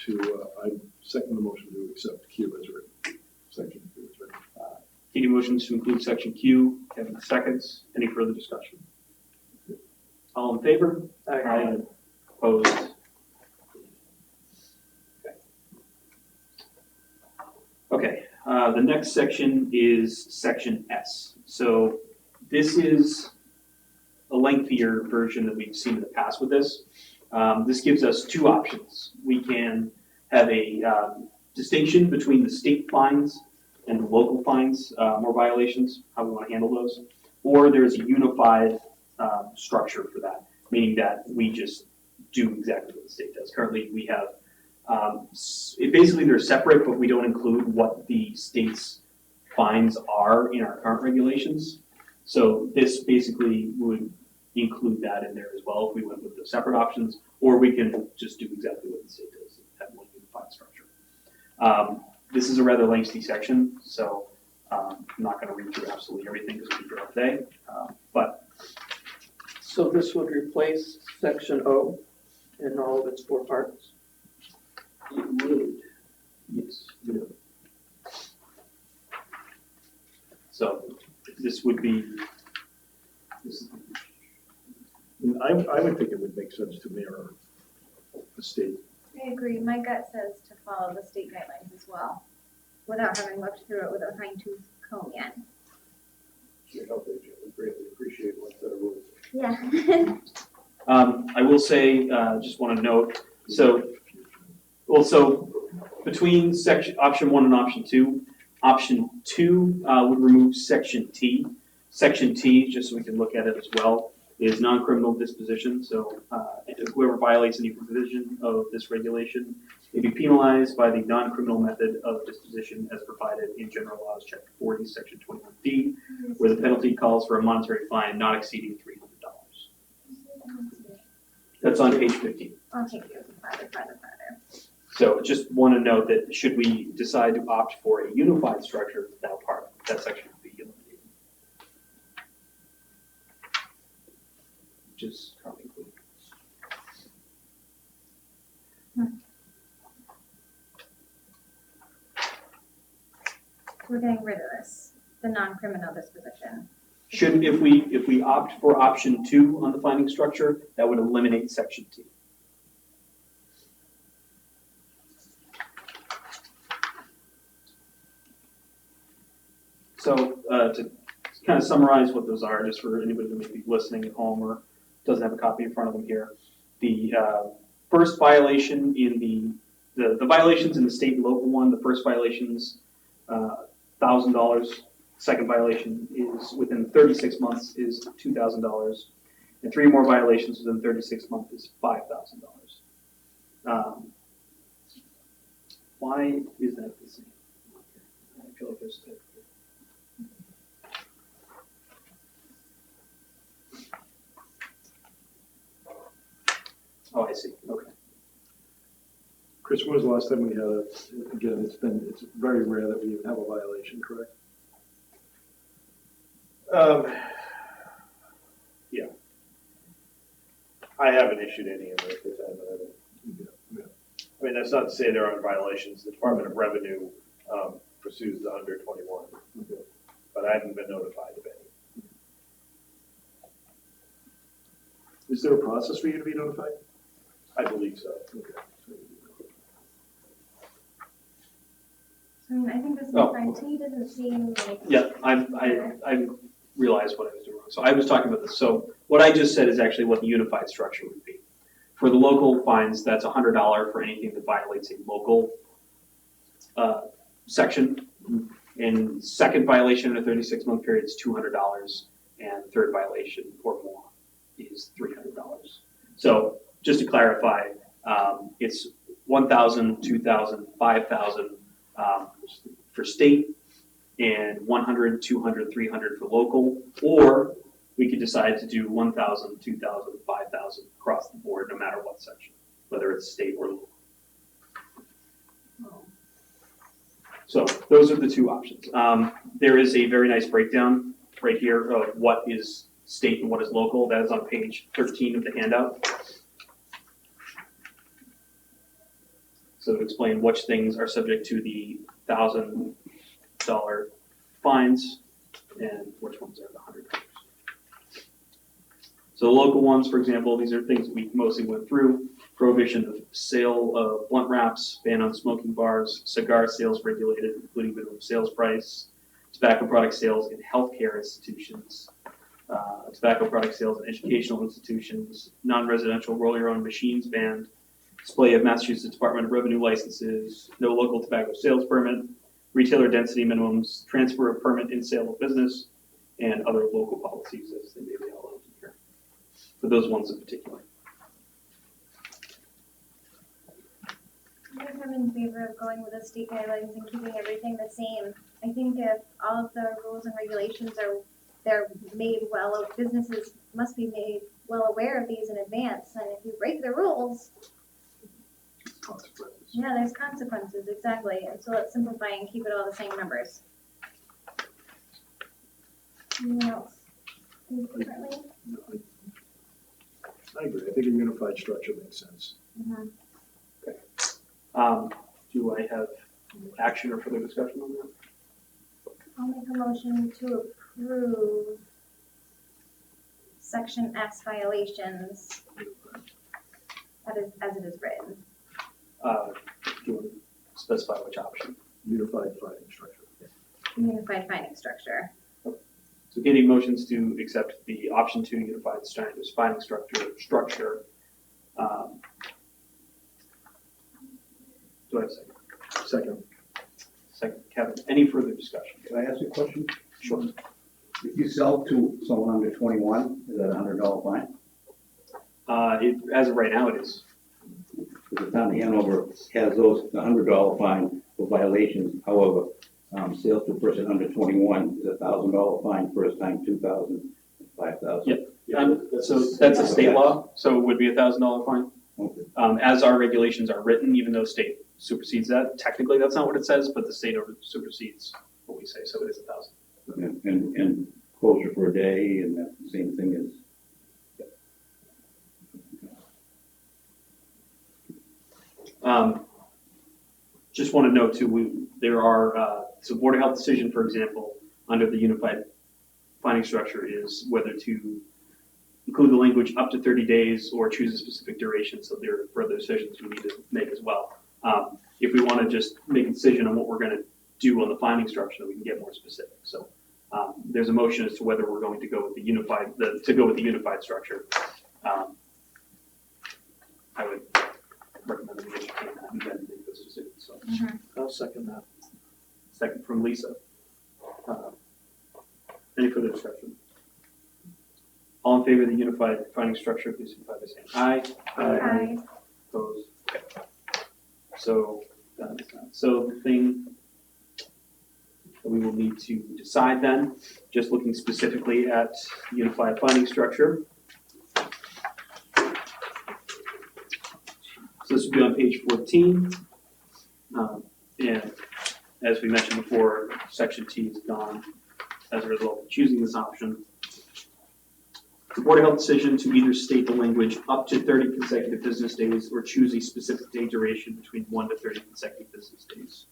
I second the motion to accept Q as written. Section Q as written. Katie motions to include section Q, Kevin seconds. Any further discussion? All in favor? Aye. Opposed? Okay, the next section is section S. So this is a lengthier version that we've seen in the past with this. This gives us two options. We can have a distinction between the state fines and the local fines or violations, how we want to handle those. Or there's a unified structure for that, meaning that we just do exactly what the state does. Currently, we have, basically they're separate, but we don't include what the state's fines are in our current regulations. So this basically would include that in there as well if we went with the separate options, or we can just do exactly what the state does, have one unified structure. This is a rather lengthy section, so I'm not going to read through absolutely everything because we'll be here all day. But So this would replace section O in all of its 4 parts? it would, yes. So this would be, And I would think it would make sense to mirror the state. I agree. My gut says to follow the state guidelines as well, without having looked through it with a fine tooth comb yet. Your help agent would greatly appreciate one set of rules. Yeah. I will say, just want to note, so between option 1 and option 2 would remove section T. Section T, just so we can look at it as well, is non-criminal disposition. So whoever violates any provision of this regulation may be penalized by the non-criminal method of disposition as provided in General Laws, Chapter 40, Section 21D, where the penalty calls for a monetary fine not exceeding $300. That's on page 15. I'll take you farther. So just want to note that should we decide to opt for a unified structure, that section would be eliminated. Which is currently included. We're getting rid of this, the non-criminal disposition. If we opt for option 2 on the finding structure, that would eliminate section T. So to kind of summarize what those are, just for anybody who may be listening at home or doesn't have a copy in front of them here. The first violation in the violations in the state and local one, the first violation's $1,000. Second violation is within 36 months is $2,000. And 3 more violations within 36 months is $5,000. Why is that the same? I feel like there's a Oh, I see. Okay. Chris, when was the last time we had again, it's very rare that we even have a violation, correct? Yeah. I haven't issued any of it at the time that I did. Yeah. I mean, that's not to say there aren't violations. The Department of Revenue pursues the under 21, but I haven't been notified of any. Is there a process for you to be notified? I believe so. Okay. I think this Oh. fine T doesn't seem like. Yeah, I realized what I was doing wrong. So I was talking about this. So what I just said is actually what the unified structure would be. For the local fines, that's $100 for anything that violates a local section. And second violation in a 36-month period is $200, and third violation or more is $300. So just to clarify, it's $1,000, $2,000, $5,000 for state, and $100, $200, $300 for local, or we could decide to do $1,000, $2,000, $5,000 across the board, no matter what section, whether it's state or local. So those are the two options. There is a very nice breakdown right here of what is state and what is local. That is on page 13 of the handout. So to explain which things are subject to the $1,000 fines and which ones are the $100. So the local ones, for example, these are things we mostly went through. Prohibition of sale of blunt wraps, ban on smoking bars, cigar sales regulated, including minimum sales price, tobacco product sales in healthcare institutions, tobacco product sales in educational institutions, non-residential roll your own machines banned, display of Massachusetts Department of Revenue licenses, no local tobacco sales permit, retailer density minimums, transfer of permit in sale of business, and other local policies as they may be outlined here. For those ones in particular. I guess I'm in favor of going with the state guidelines and keeping everything the same. I think if all of the rules and regulations they're made well, businesses must be made well aware of these in advance, and if you break the rules, Consequences. yeah, there's consequences, exactly, and so let's simplify and keep it all the same numbers. Anything else? Think differently? No, I agree. I think a unified structure makes sense. Mhm. Do I have action or further discussion on that? I'll make a motion to approve section S violations as it is written. Do you want to specify which option? Unified finding structure. Unified finding structure. So getting motions to accept the option 2 unified standards finding structure. Do I have a second? Second. Second, Kevin. Any further discussion? Can I ask you a question? Sure. If you sell to someone under 21, is that a $100 fine? As of right now, it is. Because the town of Hanover has those, the $100 fine for violations. However, sales to a person under 21 is a $1,000 fine, first time 2,000, 5,000. Yep. So that's a state law, so it would be a $1,000 fine. Okay. As our regulations are written, even though state supersedes that, technically that's not what it says, but the state supersedes what we say, so it is 1,000. And closure for a day, and that's the same thing as. Just want to note too, there are, so Board of Health decision, for example, under the unified finding structure is whether to include the language up to 30 days or choose a specific duration. So there are further decisions we need to make as well. If we want to just make a decision on what we're going to do on the finding structure, we can get more specific. So there's a motion as to whether we're going to go with the unified, unified structure. I would recommend that we entertain that and then make those decisions. So I'll second that. second from Lisa. Any further discussion? All in favor of the unified finding structure, please signify by saying aye. Aye. Opposed? Okay. So, that is that. So the thing that we will need to decide then, just looking specifically at unified finding structure. So this will be on page 14. And as we mentioned before, section T is gone as a result of choosing this option. The Board of Health decision to either state the language up to 30 consecutive business days or choose a specific day duration between 1 to 30 consecutive business days.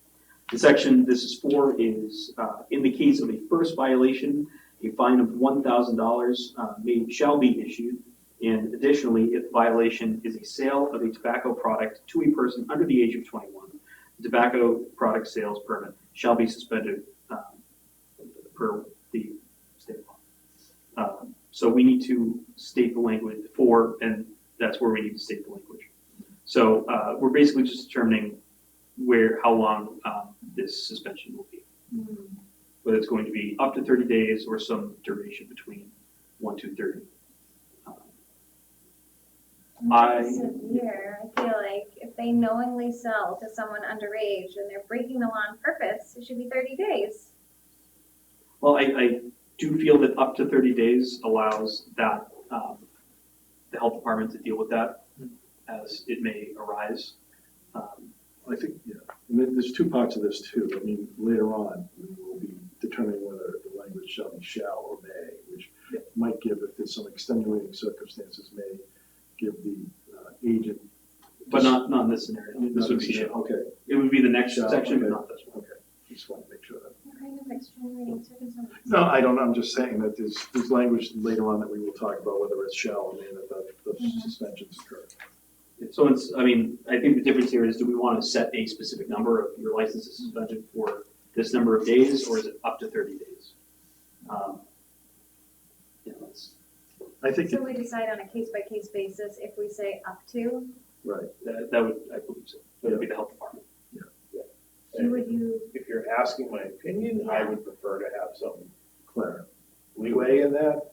The section this is for is in the case of a first violation, a fine of $1,000 shall be issued. And additionally, if the violation is a sale of a tobacco product to a person under the age of 21, the tobacco product sales permit shall be suspended per the state law. So we need to state the language for, and that's where we need to state the language. So we're basically just determining how long this suspension will be. Whether it's going to be up to 30 days or some duration between 1 to 30. It's severe. I feel like if they knowingly sell to someone underage and they're breaking the law on purpose, it should be 30 days. Well, I do feel that up to 30 days allows that the health department to deal with that as it may arise. I think, yeah, and there's two parts of this too. I mean, later on, we will be determining whether the language shall be shall or may, which might give, if there's some extenuating circumstances, may give the agent. But not in this scenario. This would be, Okay, it would be the next Shall, section, but okay. not this one. okay, just want to make sure that. What kind of extenuating circumstances? No, I don't, I'm just saying that there's language later on that we will talk about, whether it's shall or may, that the suspensions occur. So it's, I mean, I think the difference here is, do we want to set a specific number of your license is suspended for this number of days, or is it up to 30 days? You know, I think, So we decide on a case-by-case basis if we say up to, right, that would, I believe so. That would be the health department. who would you, If you're asking my opinion, I would prefer to have some Clara. leeway in that.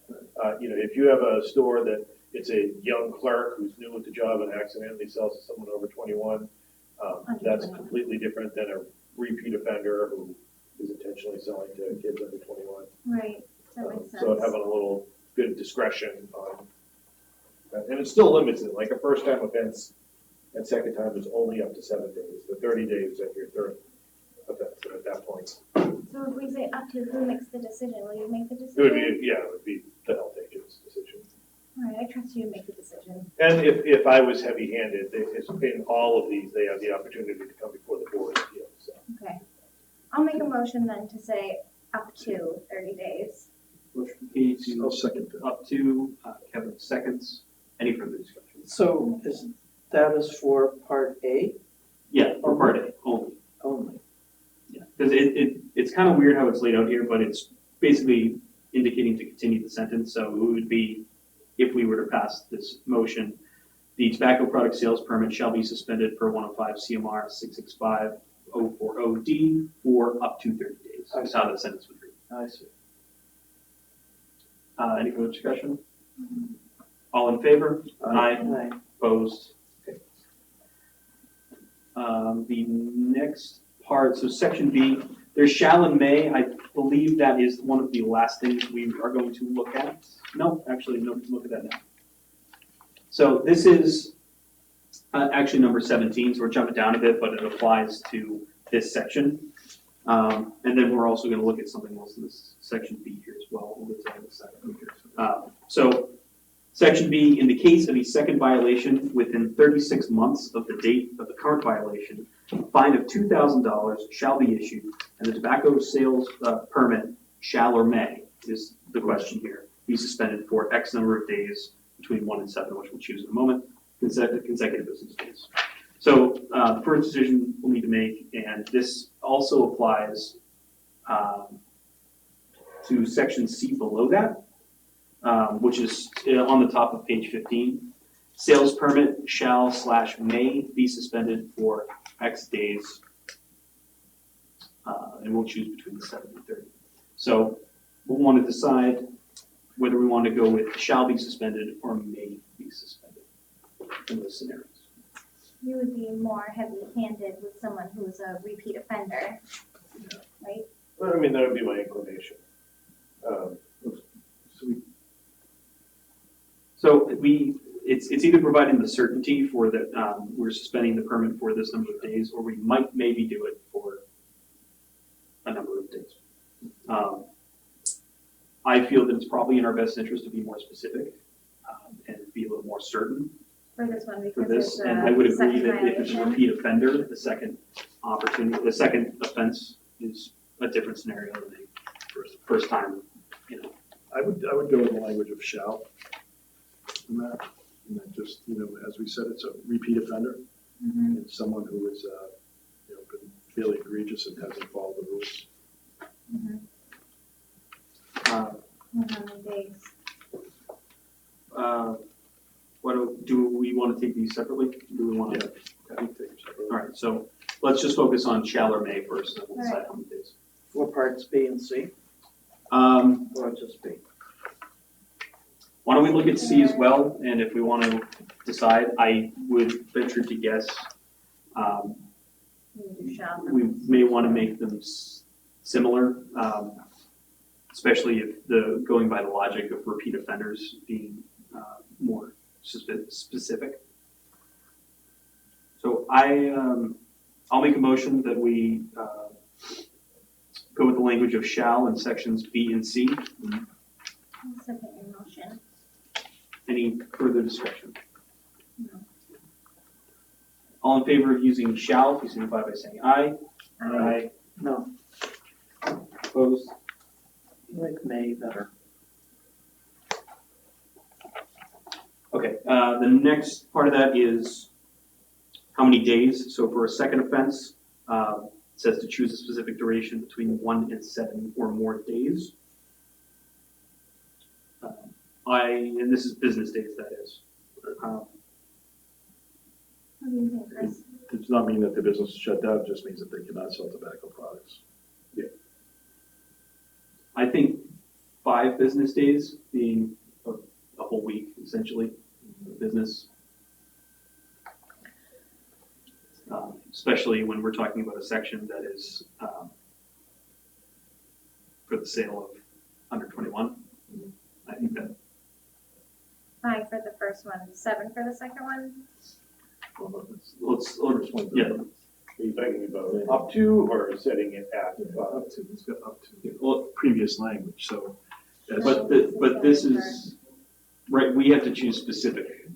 If you have a store that it's a young clerk who's new at the job and accidentally sells to someone over 21, that's 21. completely different than a repeat offender who is intentionally selling to kids under 21. right, that makes sense. So having a little good discretion on, and it still limits it, like a first time offense and second time is only up to 7 days. The 30 days at your third offense, and at that point, So if we say up to, who makes the decision? Will you make the it would decision? be the health agent's decision. All right, I trust you to make the decision. And if I was heavy-handed, in all of these, they have the opportunity to come before the board of appeals, so. Okay. I'll make a motion then to say up to 30 days. Motion from Katie I'll to second that. up to, Kevin seconds. Any further discussion? So that is for part A Yeah, for part A only. only? Yeah, because it's kind of weird how it's laid out here, but it's basically indicating to continue the sentence. So it would be, if we were to pass this motion, the tobacco product sales permit shall be suspended per 105 CMR 665-040D for up to 30 days. That's how the sentence would read. I see. Any further discussion? All in favor? Aye. Aye. Opposed? Okay. The next part, so section B, there's shall and may. I believe that is one of the last things we are going to look at. No, actually, no, look at that now. So this is actually number 17, so we're jumping down a bit, but it applies to this section. And then we're also gonna look at something else in this section B here as well. We'll get to that in a second. So section B, in the case of a second violation within 36 months of the date of the current violation, a fine of $2,000 shall be issued, and the tobacco sales permit shall or may, is the question here, be suspended for X number of days between 1 and 7, which we'll choose in a moment, consecutive business days. So the first decision we'll need to make, and this also applies to section C below that, which is on the top of page 15. Sales permit shall/may be suspended for X days, and we'll choose between the 7 and 30. So we'll want to decide whether we want to go with shall be suspended or may be suspended in those scenarios. You would be more heavy-handed with someone who is a repeat offender, right? Well, I mean, that would be my inclination. So it's either providing the certainty for that we're suspending the permit for this number of days, or we might maybe do it for a number of days. I feel that it's probably in our best interest to be more specific and be a little more certain For this one, for because this. it's And I would a agree second that if it's a violation. repeat offender, the second offense is a different scenario than a first time, I would go with the language of shall in that, and then just, as we said, it's a repeat offender, Mhm. and someone who is, been fairly egregious and hasn't followed the rules. Mhm. Uh, How many days? do we want to take these separately? Do we want to? I think so. All right, so let's just focus on shall or may first, and we'll decide how many days. For parts B and C, or just B? Why don't we look at C as well, and if we want to decide, I would venture to guess, You shall. we may want to make them similar, especially if going by the logic of repeat offenders being more specific. So I'll make a motion that we go with the language of shall in sections B and C. I'll second your motion. Any further discussion? No. All in favor of using shall, please signify by saying aye. Aye. No, Opposed? I like may better. Okay, the next part of that is how many days. So for a second offense, it says to choose a specific duration between 1 and 7 or more days. And this is business days, that is. What do you think, Chris? It does not mean that the business is shut down, it just means that they cannot sell tobacco products. I think 5 business days being a whole week, essentially, of business. Especially when we're talking about a section that is for the sale of under 21. I think that, 5 for the first one, 7 for the second one? let's, yeah, Are you talking about up to or setting it at? Up to, it's got up to well, previous language, so. that's- but this is, right, we have to choose specific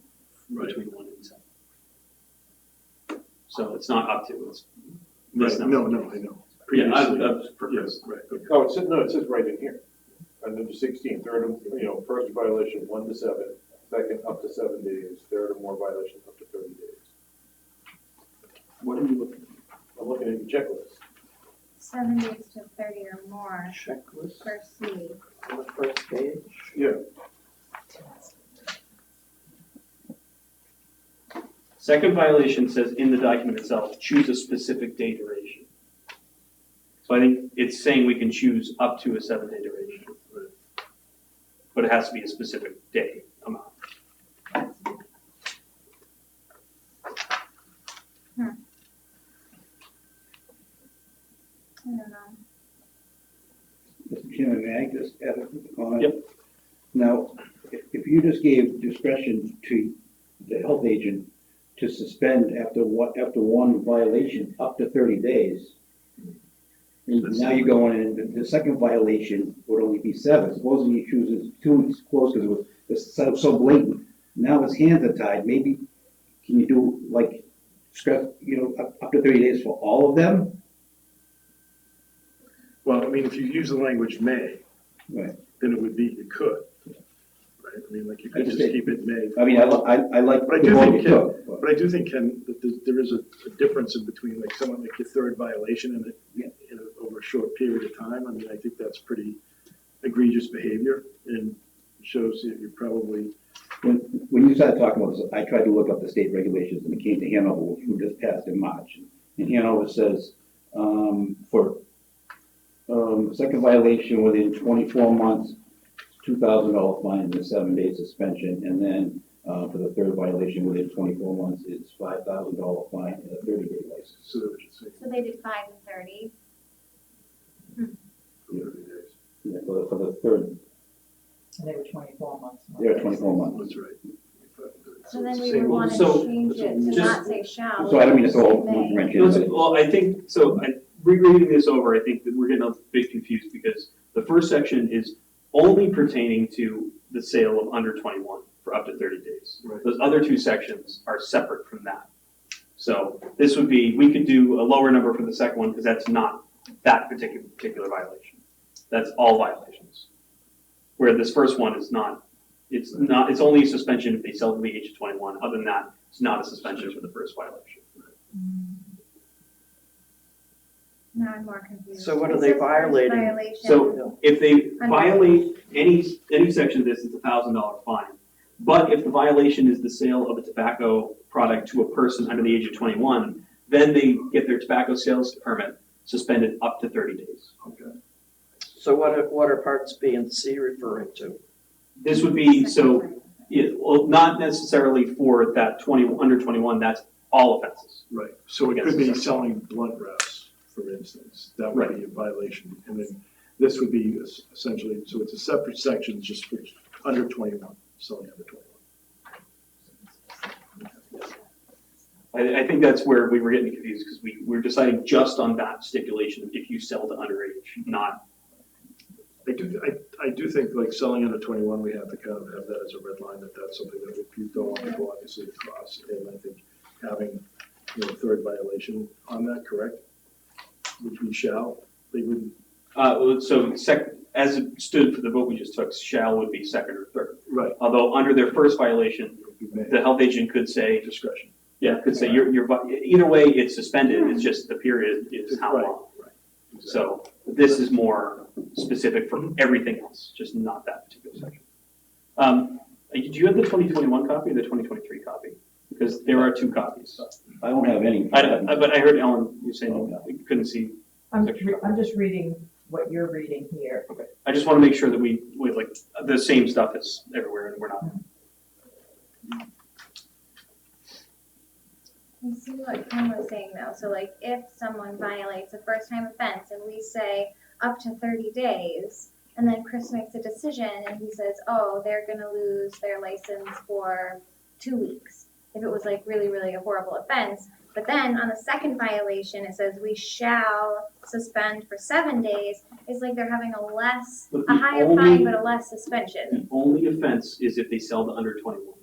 Right. between 1 and 7. So it's not up to, it's Right, this no, number. no, I know. Yeah, Previously, yes, right, okay. Oh, it says right in here. Under 16, first violation 1 to 7, second up to 7 days, third or more violations up to 30 days. What are you looking at? I'm looking at your checklist. 7 days to 30 or more Checklist for C. on the first page. Yeah. Second violation says in the document itself, choose a specific day duration. So I think it's saying we can choose up to a 7-day duration. But it has to be a specific day amount. I don't know. Mr. Chairman, may I just add a comment? Yep. Now, if you just gave discretion to the health agent to suspend after one violation up to 30 days, and now you're going in, the second violation would only be 7. Supposing he chooses 2 weeks close because it was so blatant. Now his hands are tied. Maybe can you do like stress, up to 30 days for all of them? Well, I mean, if you use the language may, Right. then it would be, you could, right? I mean, like, you I could just just think- keep it may. I mean, I like But I the do one think, you took. but- But I do think, Ken, that there is a difference in between, like, someone like your third violation and over a short period of time. I mean, I think that's pretty egregious behavior and shows that you're probably, When you started talking about this, I tried to look up the state regulations and it came to Hanover, which we just passed in March. And Hanover says, for second violation within 24 months, $2,000 fine and a 7-day suspension. And then for the third violation within 24 months, it's $5,000 fine and a 30-day license. so that what you're saying. So they did 5 and 30. 30 days. Yeah, for the third, And they were 24 months. they're 24 months. That's right. So then it's we the same would want to So- change it to just- not say shall. So I don't mean to throw a Say may. wrench into it. Well, I think, so rereading this over, I think that we're getting a bit confused because the first section is only pertaining to the sale of under 21 for up to 30 days. Right. Those other 2 sections are separate from that. So this would be, we could do a lower number for the second one because that's not that particular violation. That's all violations. Where this first one is not, it's only a suspension if they sell to the age of 21. Other than that, it's not a suspension for the first violation. Now I'm more confused. So what are It they says first violating? violation. So if they Underage. violate any section of this, it's a $1,000 fine. But if the violation is the sale of a tobacco product to a person under the age of 21, then they get their tobacco sales permit suspended up to 30 days. Okay. So what are parts B and C referring to? This would be, so, yeah, well, not necessarily for that under 21, that's all offenses. Right, so it Against could be the selling blunt wraps, for instance, that would be a violation. And then this would be essentially, so it's a separate section just for under 21, selling under 21. I think that's where we were getting confused because we were deciding just on that stipulation if you sell to underage, not I do think like selling under 21, we have to kind of have that as a red line, that's something that we don't want to go obviously across. And I think having, third violation on that, correct? Which we shall, they would, As it stood for the vote we just took, shall would be second or third. right, Although under their first violation, we may, the health agent could say, discretion. could say, either way, it's suspended, it's just the period is how Right, long. right. Exactly. So this is more specific for everything else, just not that particular section. Do you have the 2021 copy or the 2023 copy? Because there are two copies. I don't have any. But I heard Ellen, you saying you couldn't see. I'm just reading what you're reading here. Okay. I just want to make sure that we like the same stuff is everywhere and we're not. I see what Ken was saying though, so like if someone violates a first time offense and we say up to 30 days, and then Chris makes a decision and he says, oh, they're gonna lose their license for 2 weeks, if it was like really, really a horrible offense. But then on the second violation, it says we shall suspend for 7 days, it's like they're having But a the higher only- fine, but a less suspension. The only offense is if they sell to under 21.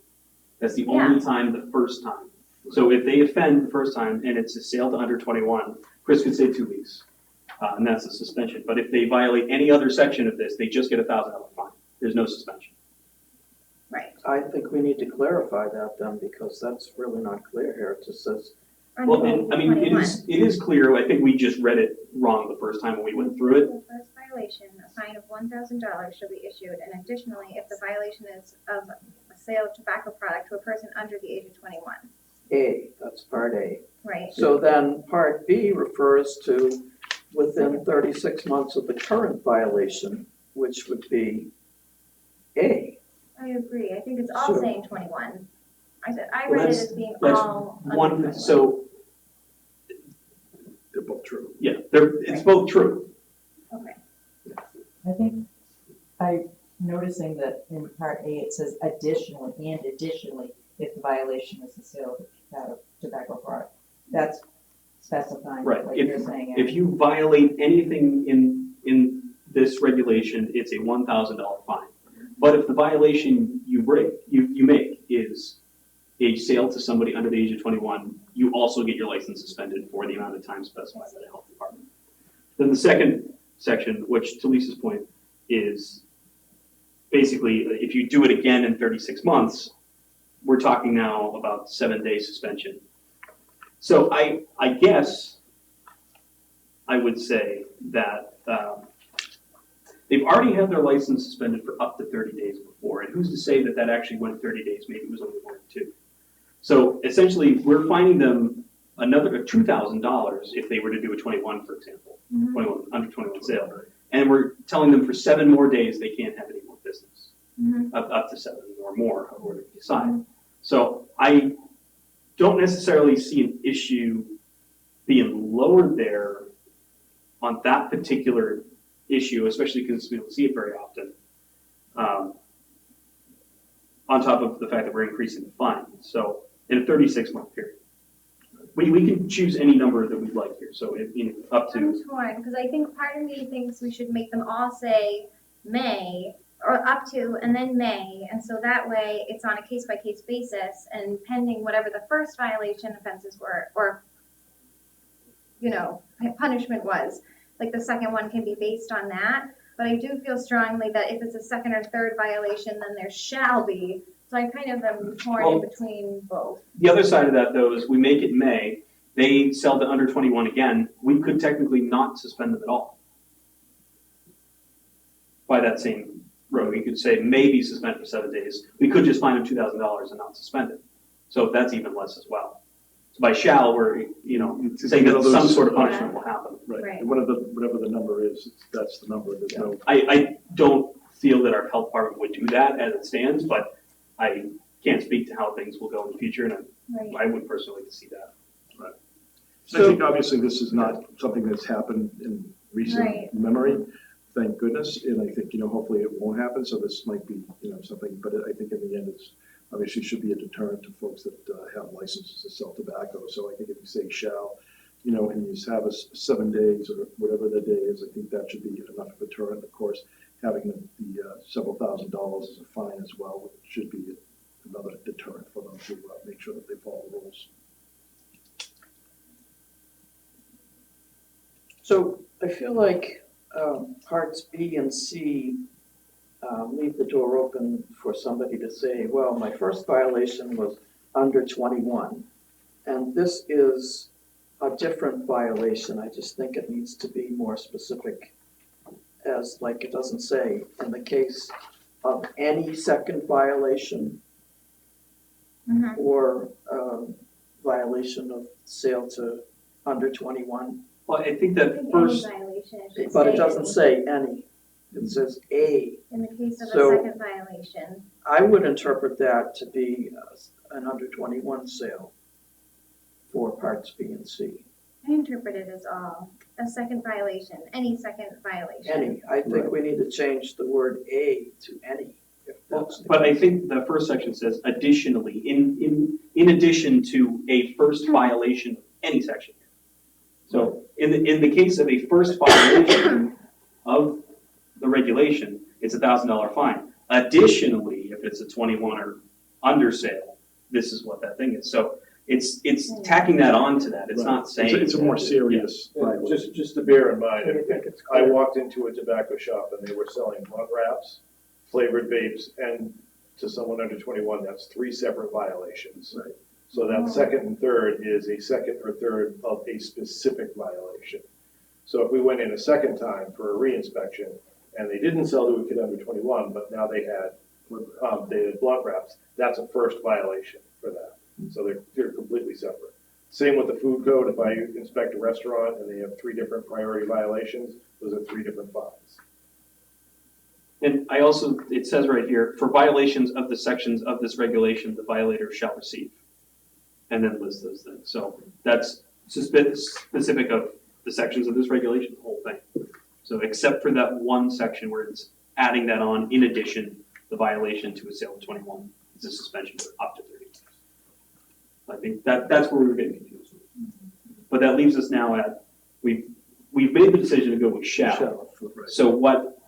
That's the only time, the first time. So if they offend the first time and it's a sale to under 21, Chris could say 2 weeks, and that's a suspension. But if they violate any other section of this, they just get a $1,000 fine. There's no suspension. Right. I think we need to clarify that then, because that's really not clear here. It just says, Well, Under and, I mean, 21. it is clear. I think we just read it wrong the first time when we went through it. The first violation, a fine of $1,000 shall be issued, and additionally, if the violation is of a sale of tobacco product to a person under the age of 21. A, that's part A. Right. So then part B refers to within 36 months of the current violation, which would be A. I agree. I think it's all Sure. saying 21. I Well, read it that's- as being that's all under One, 21. so, They're both true. yeah, it's both true. Okay. I think I'm noticing that in part A, it says additionally, if the violation is the sale of tobacco product. That's specifying Right. what you're saying. If you violate anything in this regulation, it's a $1,000 fine. But if the violation you make is a sale to somebody under the age of 21, you also get your license suspended for the amount of time specified by the health department. Then the second section, which to Lisa's point, is basically if you do it again in 36 months, we're talking now about 7-day suspension. So I guess I would say that they've already had their license suspended for up to 30 days before, and who's to say that that actually went 30 days, maybe it was only 1 or 2. So essentially, we're fining them another $2,000 if they were to do a 21, for example, 21, under 21 sale. And we're telling them for 7 more days they can't have any more business, up to 7 or more, however they decide. So I don't necessarily see an issue being lowered there on that particular issue, especially because we don't see it very often. On top of the fact that we're increasing the fine. So in a 36-month period. We can choose any number that we'd like here, so up to. I'm torn, because I think part of me thinks we should make them all say May, or up to, and then May, and so that way it's on a case-by-case basis, and pending whatever the first violation offenses were, or, punishment was, like the second one can be based on that, but I do feel strongly that if it's a second or third violation, then there shall be, so I kind of am torn in between both. The other side of that, though, is we make it May, they sell to under 21 again, we could technically not suspend them at all. By that same road, we could say maybe suspend for 7 days. We could just fine them $2,000 and not suspend it. So that's even less as well. So by shall, we're, saying that some sort of punishment will happen. Right, Right. and whatever the number is, that's the number, there's no, I don't feel that our health department would do that as it stands, but I can't speak to how things will go in the future, and Right. I would personally like to see that. I think obviously this is not something that's happened in recent Right. memory, thank goodness, and I think, hopefully it won't happen, so this might be, something, but I think in the end, it's obviously should be a deterrent to folks that have licenses to sell tobacco, so I think if you say shall, and you just have 7 days or whatever the day is, I think that should be enough of a deterrent, of course. having the several $1,000s as a fine as well, which should be another deterrent for them to make sure that they follow the rules. So I feel like parts B and C leave the door open for somebody to say, well, my first violation was under 21, and this is a different violation. I just think it needs to be more specific, as like it doesn't say, in the case of any second violation Mhm. or violation of sale to under 21. Well, I think I that think first, any violation, it should But it say doesn't any. say any, it says a. In the case of a So- second violation, I would interpret that to be an under 21 sale for parts B and C. I interpret it as all, a second violation, any second violation. Any, I think we need to change the word a to any, if that's the but I case. think the first section says additionally, in addition to a first violation of any section. So in the case of a first violation of the regulation, it's $1,000 fine. Additionally, if it's a 21 or under sale, this is what that thing is. So it's tacking that on to that. It's not saying. It's a more serious Yeah, violation. just to bear in mind, I think it's I clear. walked into a tobacco shop and they were selling blunt wraps, flavored vapes, and to someone under 21, that's 3 separate violations. Right. So that second and third is a second or third of a specific violation. So if we went in a second time for a reinspection and they didn't sell to a kid under 21, but now they had blunt wraps, that's a first violation for that. So they're completely separate. Same with the food code. If I inspect a restaurant and they have 3 different priority violations, those are 3 different fines. And I also, it says right here, for violations of the sections of this regulation, the violator shall receive. And then list those things. So that's specific of the sections of this regulation, the whole thing. So except for that one section where it's adding that on, in addition, the violation to a sale of 21 is a suspension for up to 30 days. I think that's where we were getting confused. But that leaves us now at, we've made the decision to go with shall. Right. So what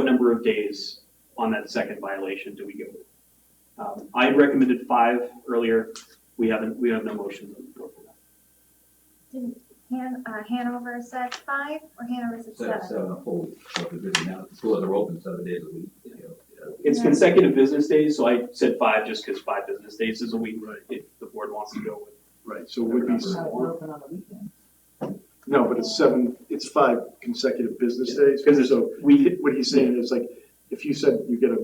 number of days on that second violation do we go with? I recommended 5 earlier. We have no motions on the floor for that. Didn't Hanover said 5 or Hanover said 7? 7 uphold, so because now the stores are open 7 days a week, you know. It's Yeah. consecutive business days, so I said 5 just because 5 business days is a week. Right. If the board wants to go with. Right, so it would be, We're open on the weekend. no, but it's 5 consecutive business days. 'Cause it's- So what he's saying is like, if you said you get a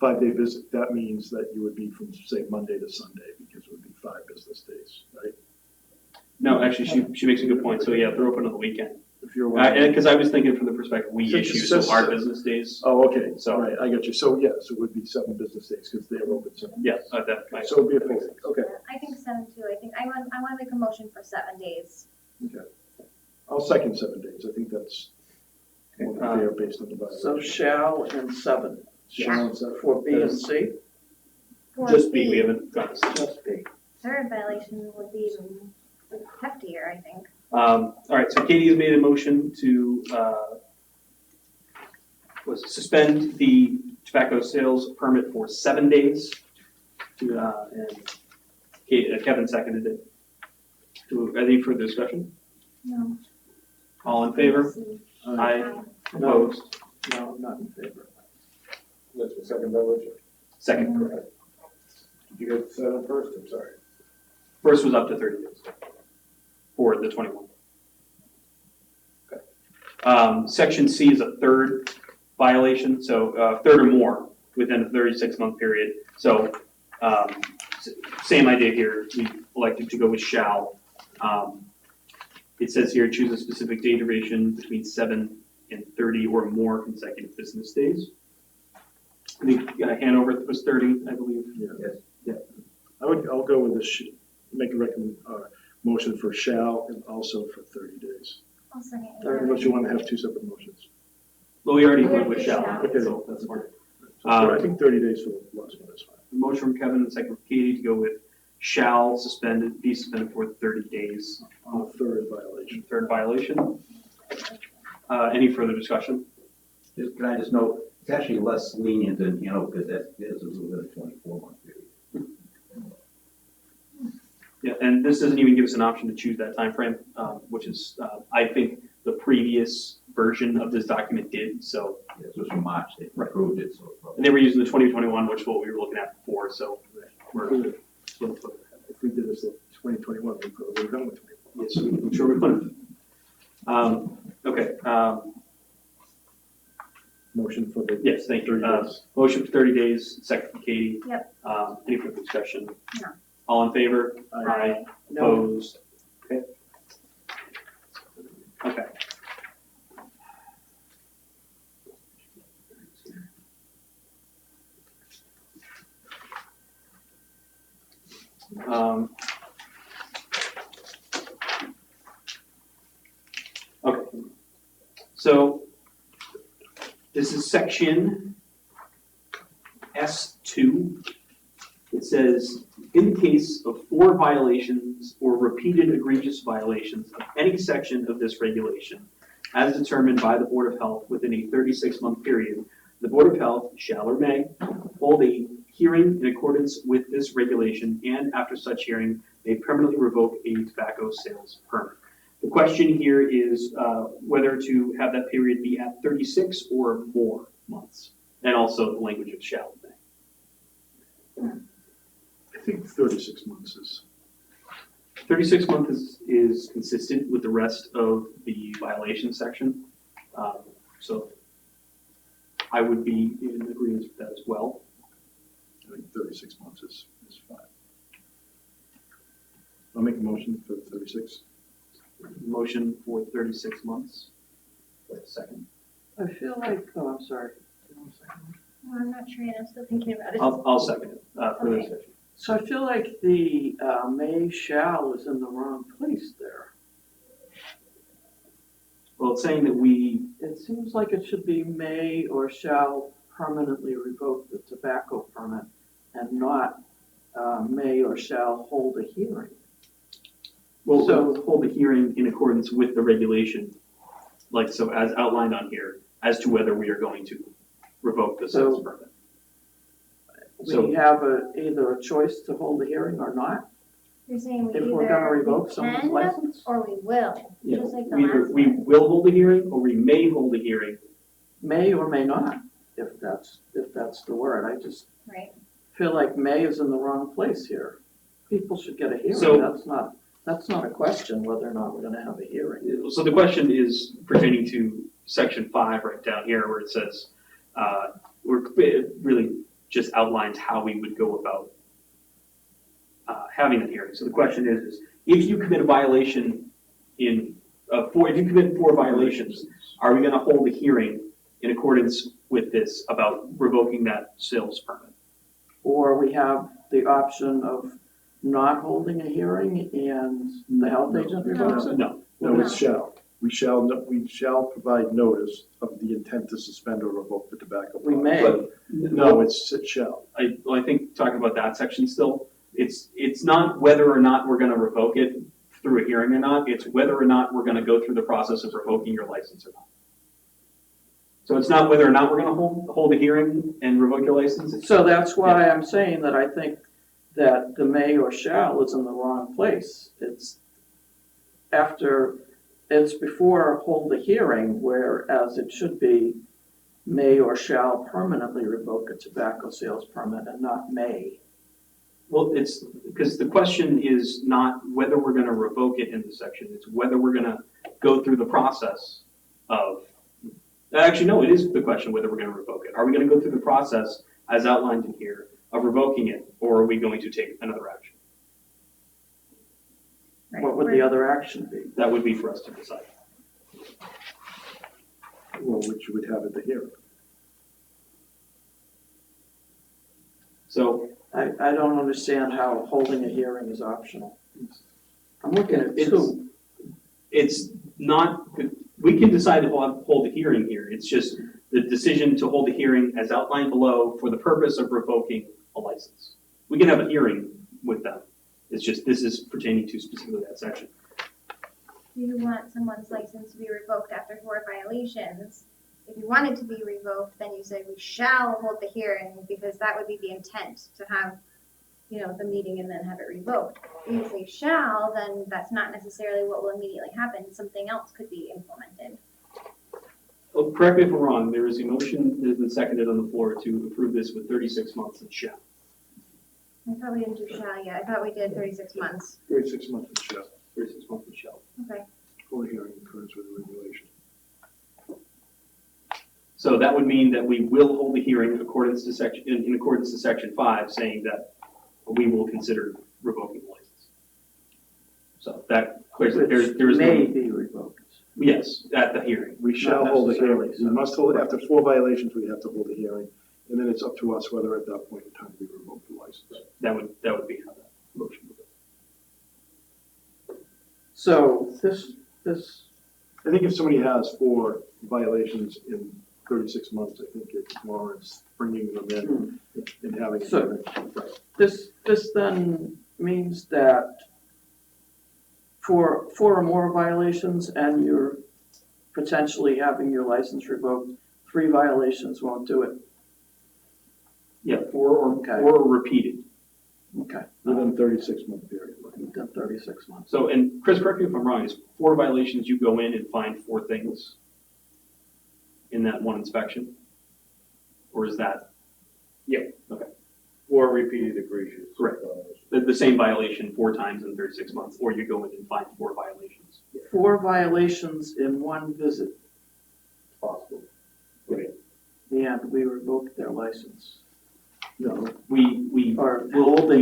5-day visit, that means that you would be from, say, Monday to Sunday, because it would be 5 business days, right? No, actually, she makes a good point. So yeah, they're open on the weekend. If you're. Because I was thinking from the perspective we Since it issue, so says- our business days. Oh, okay, So- right, I got you. So, yeah, so it would be 7 business days, because they're open 7. Yeah, that might. So it'd be a full, okay, I think 7 too. I want to make a motion for 7 days. okay. I'll second 7 days. I think that's more fair based on the violation. So shall and 7 Shall and seven. for B and C, For Just B, we haven't got this. just B. Third violation would be even heftier, I think. All right, so Katie has made a motion to suspend the tobacco sales permit for 7 days. And Kevin seconded it. Any further discussion? No. All in favor? Aye. Opposed? No, I'm not in favor. That's the second violation. Second. Did you get 7 first? I'm sorry. First was up to 30 days for the 21. Okay. Section C is a third violation, so third or more within a 36-month period. So same idea here. We elected to go with shall. It says here, choose a specific day duration between 7 and 30 or more consecutive business days. I think Hanover was 30, I believe. Yeah. I'll go with make a motion for shall and also for 30 days. I'll second. Unless you want to have 2 separate motions. Well, we already We went already with did shall, shall. Okay. so that's fine. So I think 30 days for the last one is fine. Motion from Kevin and second from Katie to go with shall be suspended for 30 days On the third violation. third violation. Any further discussion? Can I just note, it's actually less lenient than Hanover, because there's a little bit of 24-month period. Yeah, and this doesn't even give us an option to choose that timeframe, which is, I think, the previous version of this document did, so. This was from March, they Right. approved it, so. And they were using the 2021, which is what we were looking at before, so we're, If we did this in 2021, we probably would have done with 2021. yes, I'm sure we could have. Okay, Motion for the. yes, thank you. 30 days. Motion for 30 days, second from Katie. Yep. Any further discussion? No. All in favor? Aye. No, Opposed? Okay. Okay. Okay. So this is section S2. It says, in the case of 4 violations or repeated egregious violations of any section of this regulation, as determined by the Board of Health within a 36-month period, the Board of Health shall or may hold a hearing in accordance with this regulation, and after such hearing, may permanently revoke a tobacco sales permit. The question here is whether to have that period be at 36 or more months, and also the language of shall may. I think 36 months is. 36 months is consistent with the rest of the violation section. So I would be in agreement with that as well. I think 36 months is fine. I'll make a motion for 36. Motion for 36 months. Wait a second. I feel like, oh, I'm sorry. Well, I'm not sure yet, I'm still thinking about it. I'll second it for Okay. this session. So I feel like the may shall is in the wrong place there. Well, it's saying that we, It seems like it should be may or shall permanently revoke the tobacco permit and not may or shall hold a hearing. will So- hold a hearing in accordance with the regulation, like so as outlined on here, as to whether we are going to revoke the sales So- permit. So- We have either a choice to hold a hearing or not, You're saying we if we're gonna either revoke someone's can license. or we will, Yeah, just like the Either last we one, will hold a hearing or we may hold a hearing. May or may not, if that's the word. I just right? feel like may is in the wrong place here. People should get a So- hearing, that's not a question whether or not we're gonna have a hearing. So the question is pertaining to section 5 right down here where it says, it really just outlines how we would go about having that hearing. So the question is if you commit a violation if you commit 4 violations, are we gonna hold a hearing in accordance with this about revoking that sales permit? Or we have the option of not holding a hearing and the health agent revokes it? No. No, it's shall. We shall provide notice of the intent to suspend or revoke the tobacco. We permit. may. But No, it shall. I think talking about that section still, it's not whether or not we're gonna revoke it through a hearing or not, it's whether or not we're gonna go through the process of revoking your license or not. So it's not whether or not we're gonna hold a hearing and revoke your license, it's So that's why I'm saying that I think that the may or shall is in the wrong place. It's before hold a hearing, whereas it should be may or shall permanently revoke a tobacco sales permit and not may. well, it's, because the question is not whether we're gonna revoke it in the section, it's whether we're gonna go through the process of, actually, no, it is the question whether we're gonna revoke it. Are we gonna go through the process as outlined in here of revoking it, or are we going to take another action? Right. What would the other action be? That would be for us to decide. Well, which you would have at the hearing. So I don't understand how holding a hearing is optional. I'm looking at two. it's not, we can decide to hold a hearing here. It's just the decision to hold a hearing as outlined below for the purpose of revoking a license. We can have a hearing with them. It's just, this is pertaining to specifically that section. Do you want someone's license to be revoked after 4 violations? if you wanted to be revoked, then you say we shall hold the hearing, because that would be the intent, to have, you know, the meeting and then have it revoked. If you say shall, then that's not necessarily what will immediately happen. Something else could be implemented. Well, correct me if I'm wrong, there is a motion that has been seconded on the floor to approve this with 36 months and shall. I thought we didn't do shall yet. I thought we did 36 months. 36 months and shall, 36 months and shall. Okay. full hearing in accordance with the regulation. So that would mean that we will hold a hearing in accordance to section 5, saying that we will consider revoking the license. So that clears it. There is May no, be revoked. yes, at the hearing. We shall Not hold a hearing. necessarily, We must hold, after 4 violations, we have to hold a hearing, and then it's up to us whether at that point in time we revoke the license. That would be how that motion would go. So this, I think if somebody has 4 violations in 36 months, I think it warrants bringing them in and having a So- hearing. Right. this then means that for 4 or more violations and you're potentially having your license revoked, 3 violations won't do it. Yeah, or Okay. repeated. Okay, Within 36-month period. Right. within 36 months. So, and Chris, correct me if I'm wrong, is 4 violations, you go in and find 4 things in that one inspection? Or is that? Yeah. Okay. Or repeated egregious. Correct. The same violation 4 times in 36 months, or you go in and find 4 violations? 4 violations in one visit, Possible. and we revoke their license. No. We Or will hold a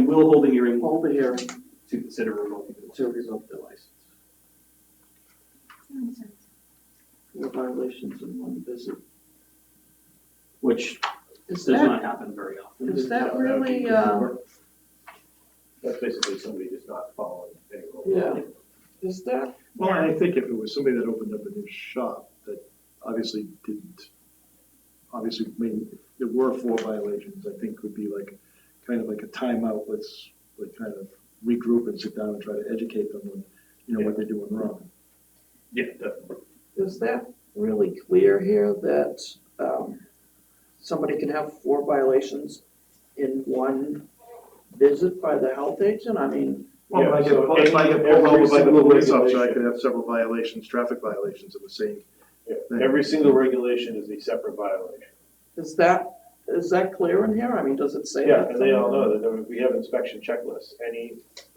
hearing hold a hearing to consider revoking the to license. revoke their license. That makes sense. 4 violations in one visit. Which Is does that, not happen very often. is that No, that would be really, That's basically somebody just not following any rules. yeah, is that, Well, and I think if it was somebody that opened up a new shop that obviously didn't, obviously, I mean, if there were 4 violations, I think would be like, kind of like a timeout, let's like kind of regroup and sit down and try to educate them on, you know, what they're doing wrong. Yeah, definitely. is that really clear here that somebody can have 4 violations in one visit by the health agent? I mean, Well, if I Yeah, get, so if I get pulled every over by the single police officer, I regulation- could have several violations, traffic violations of the same. Yeah. Every single regulation is a separate violation. is that clear in here? I mean, does it say Yeah, that? and they all know that we have inspection checklists.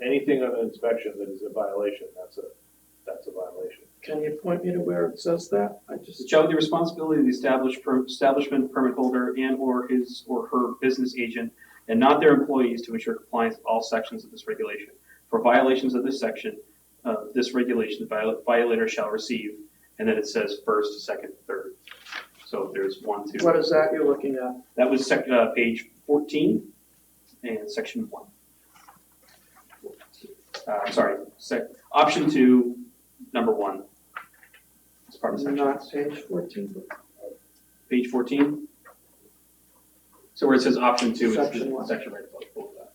Anything on an inspection that is a violation, that's a violation. Can you point me to where it says that? I It just, shall be the responsibility of the establishment permit holder and/or his or her business agent, and not their employees, to ensure compliance with all sections of this regulation. For violations of this section, this regulation, the violator shall receive, and then it says first, second, third. So there's 1, 2. what is that you're looking at? That was page 14 and section 1. Option 2, number 1. It's part of section. Not page 14, Page 14. So where it says option 2, it's Section the one. section right above that.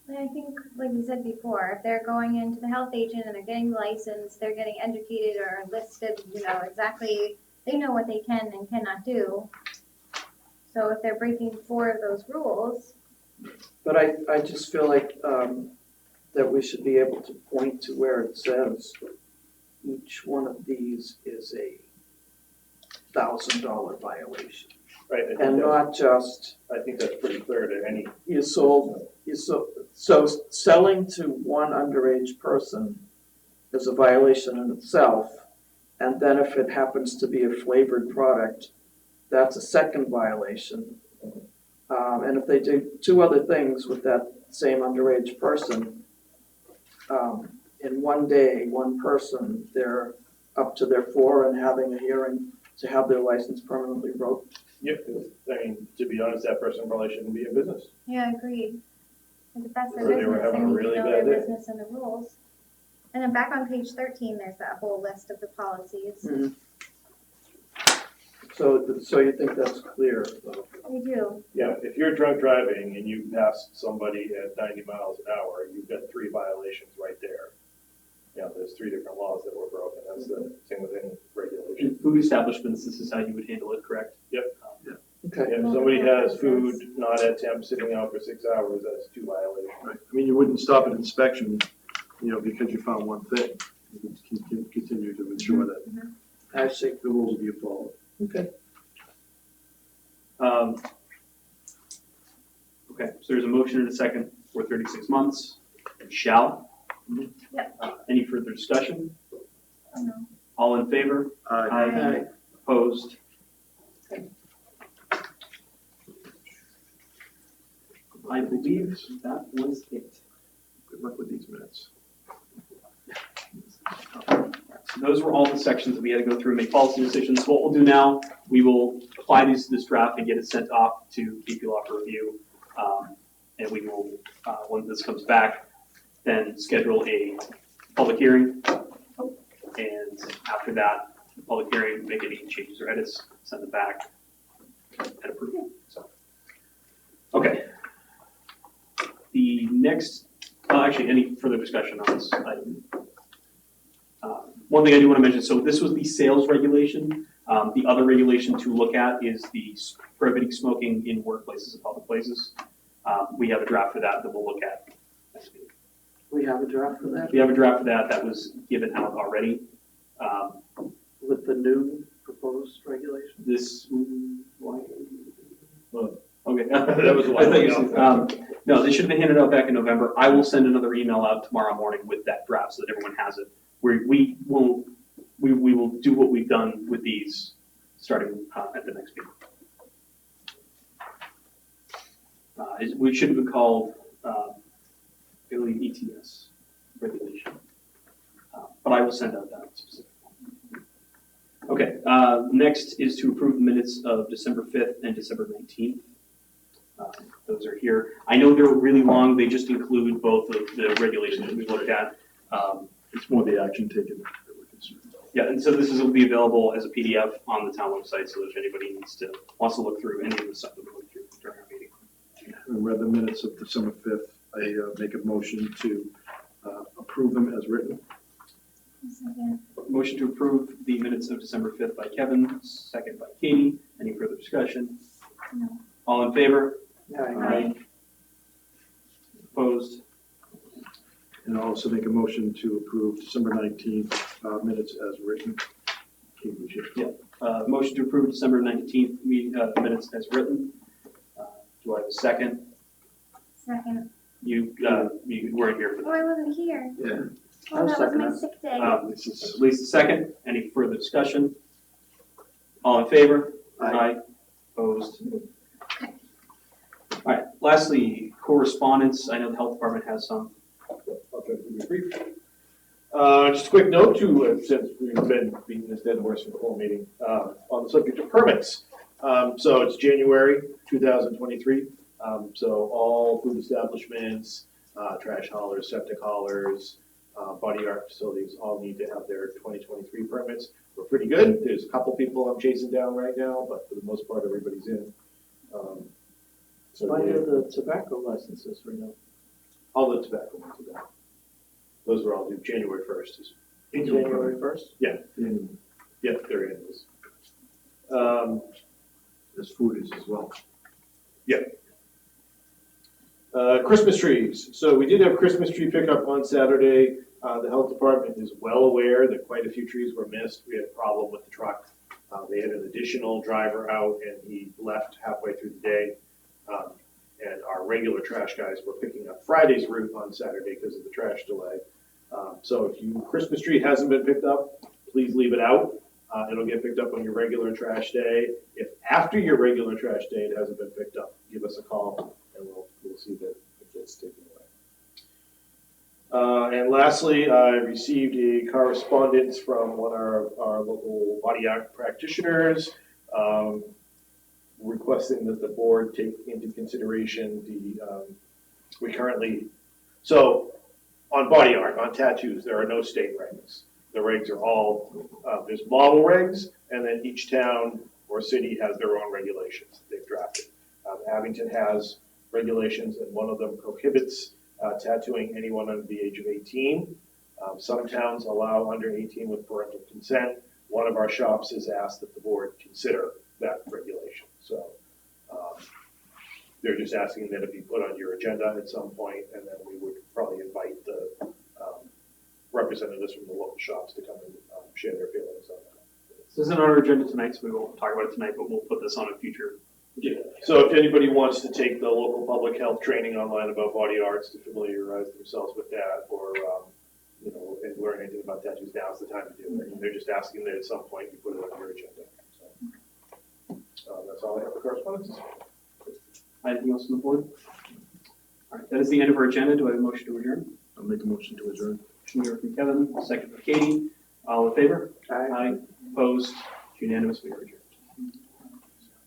And I think, like we said before, if they're going into the health agent and they're getting the license, they're getting educated or listed, you know, exactly, they know what they can and cannot do. So if they're breaking 4 of those rules, but I just feel like that we should be able to point to where it says each one of these is a $1,000 violation. Right, And not just, I think that's pretty clear to any. so selling to one underage person is a violation in itself. And then if it happens to be a flavored product, that's a second violation. And if they do 2 other things with that same underage person, in one day, one person, they're up to their 4 and having a hearing to have their license permanently revoked. Yeah, I mean, to be honest, that person probably shouldn't be in business. yeah, agreed. And if that's their Or they business, were they having a need to really know bad their day. business and the rules. And then back on page 13, there's that whole list of the policies. So you think that's clear, though? We do. Yeah, if you're drunk driving and you pass somebody at 90 miles an hour, you've got 3 violations right there. there's 3 different laws that were broken. That's the same with any regulation. In food establishments, this is how you would handle it, correct? Okay. If somebody has food not at temp sitting out for 6 hours, that's 2 violations. Right. I mean, you wouldn't stop an inspection, because you found one thing. You would continue to ensure that I see. the rules are being followed. Okay. Okay, so there's a motion and a second for 36 months. Shall? Yep. Any further discussion? No. All in favor? Aye. Opposed? I believe that was it. Good luck with these minutes. So those were all the sections that we had to go through and make policy decisions. What we'll do now, we will apply these to this draft and get it sent off to DP Law for review. And we will, when this comes back, then schedule a public hearing. And after that, the public hearing, make any changes or edits, send it back and approve it. So, okay. The next, actually, any further discussion on this item? One thing I do want to mention, so this was the sales regulation. The other regulation to look at is the prohibiting smoking in workplaces and public places. We have a draft for that we'll look at next meeting. We have a draft for that We have a draft for that was given out already. with the new proposed regulation? This, Well, okay. that was a while I thought you ago. said, no, this should have been handed out back in November. I will send another email out tomorrow morning with that draft so that everyone has it. We will do what we've done with these starting at the next meeting. We should have been called, I believe, ETS regulation. But I will send out that specific one. Okay, next is to approve the minutes of December 5th and December 19th. Those are here. I know they're really long. They just include both of the regulations that we looked at. It's more the action taken that we're concerned about. Yeah, and so this will be available as a PDF on the town website, so if anybody wants to look through any of the stuff that we went through during our meeting. I read the minutes of December 5th. I make a motion to approve them as written. Second. Motion to approve the minutes of December 5th by Kevin, second by Katie. Any further discussion? No. All in favor? Aye. Opposed? And I'll also make a motion to approve December 19th minutes as written. Katie, would you? Motion to approve December 19th minutes as written. Do I have a second? Second. You weren't here for Oh, I wasn't here. Yeah. Oh, I'll that was second my it. sick day. that. This is, At least a second. Any further discussion? All in favor? Aye. Opposed? All right, lastly, correspondence. I know the health department has some. I'll try to be brief. Just a quick note since we've been beating this dead horse for the whole meeting, on the subject of permits. So it's January 2023. So all food establishments, trash haulers, septic haulers, body art facilities all need to have their 2023 permits. We're pretty good. There's a couple people I'm chasing down right now, but for the most part, everybody's in. So Why they- do the tobacco licenses renew? all the tobacco ones are done. Those were all due January 1st. January 1st? Yeah, they're in this. there's food is as well. Christmas trees. So we did have Christmas tree pickup on Saturday. The health department is well aware that quite a few trees were missed. We had a problem with the truck. They had an additional driver out and he left halfway through the day. And our regular trash guys were picking up Friday's route on Saturday because of the trash delay. So if your Christmas tree hasn't been picked up, please leave it out. It'll get picked up on your regular trash day. If after your regular trash day it hasn't been picked up, give us a call and we'll see that it gets taken away. And lastly, I received a correspondence from one of our local body art practitioners requesting that the board take into consideration so on body art, on tattoos, there are no state regs. The regs are all, there's model regs, and then each town or city has their own regulations that they've drafted. Abington has regulations, and one of them prohibits tattooing anyone under the age of 18. Some towns allow under 18 with parental consent. One of our shops has asked that the board consider that regulation. So they're just asking that it be put on your agenda at some point, and then we would probably invite the representatives from the local shops to come and share their feelings on that. This isn't on our agenda tonight, so we won't talk about it tonight, but we'll put this on a future. Yeah. So if anybody wants to take the local public health training online about body arts to familiarize themselves with that, or and learn anything about tattoos, now's the time to do it. They're just asking that at some point you put it on your agenda. So that's all I have for correspondence. Anything else from the board? All right, that is the end of our agenda. Do I have a motion to adjourn? I'll make a motion to adjourn. Motion from Kevin, second from Katie. All in favor? Aye. Opposed? Unanimous, we are adjourned.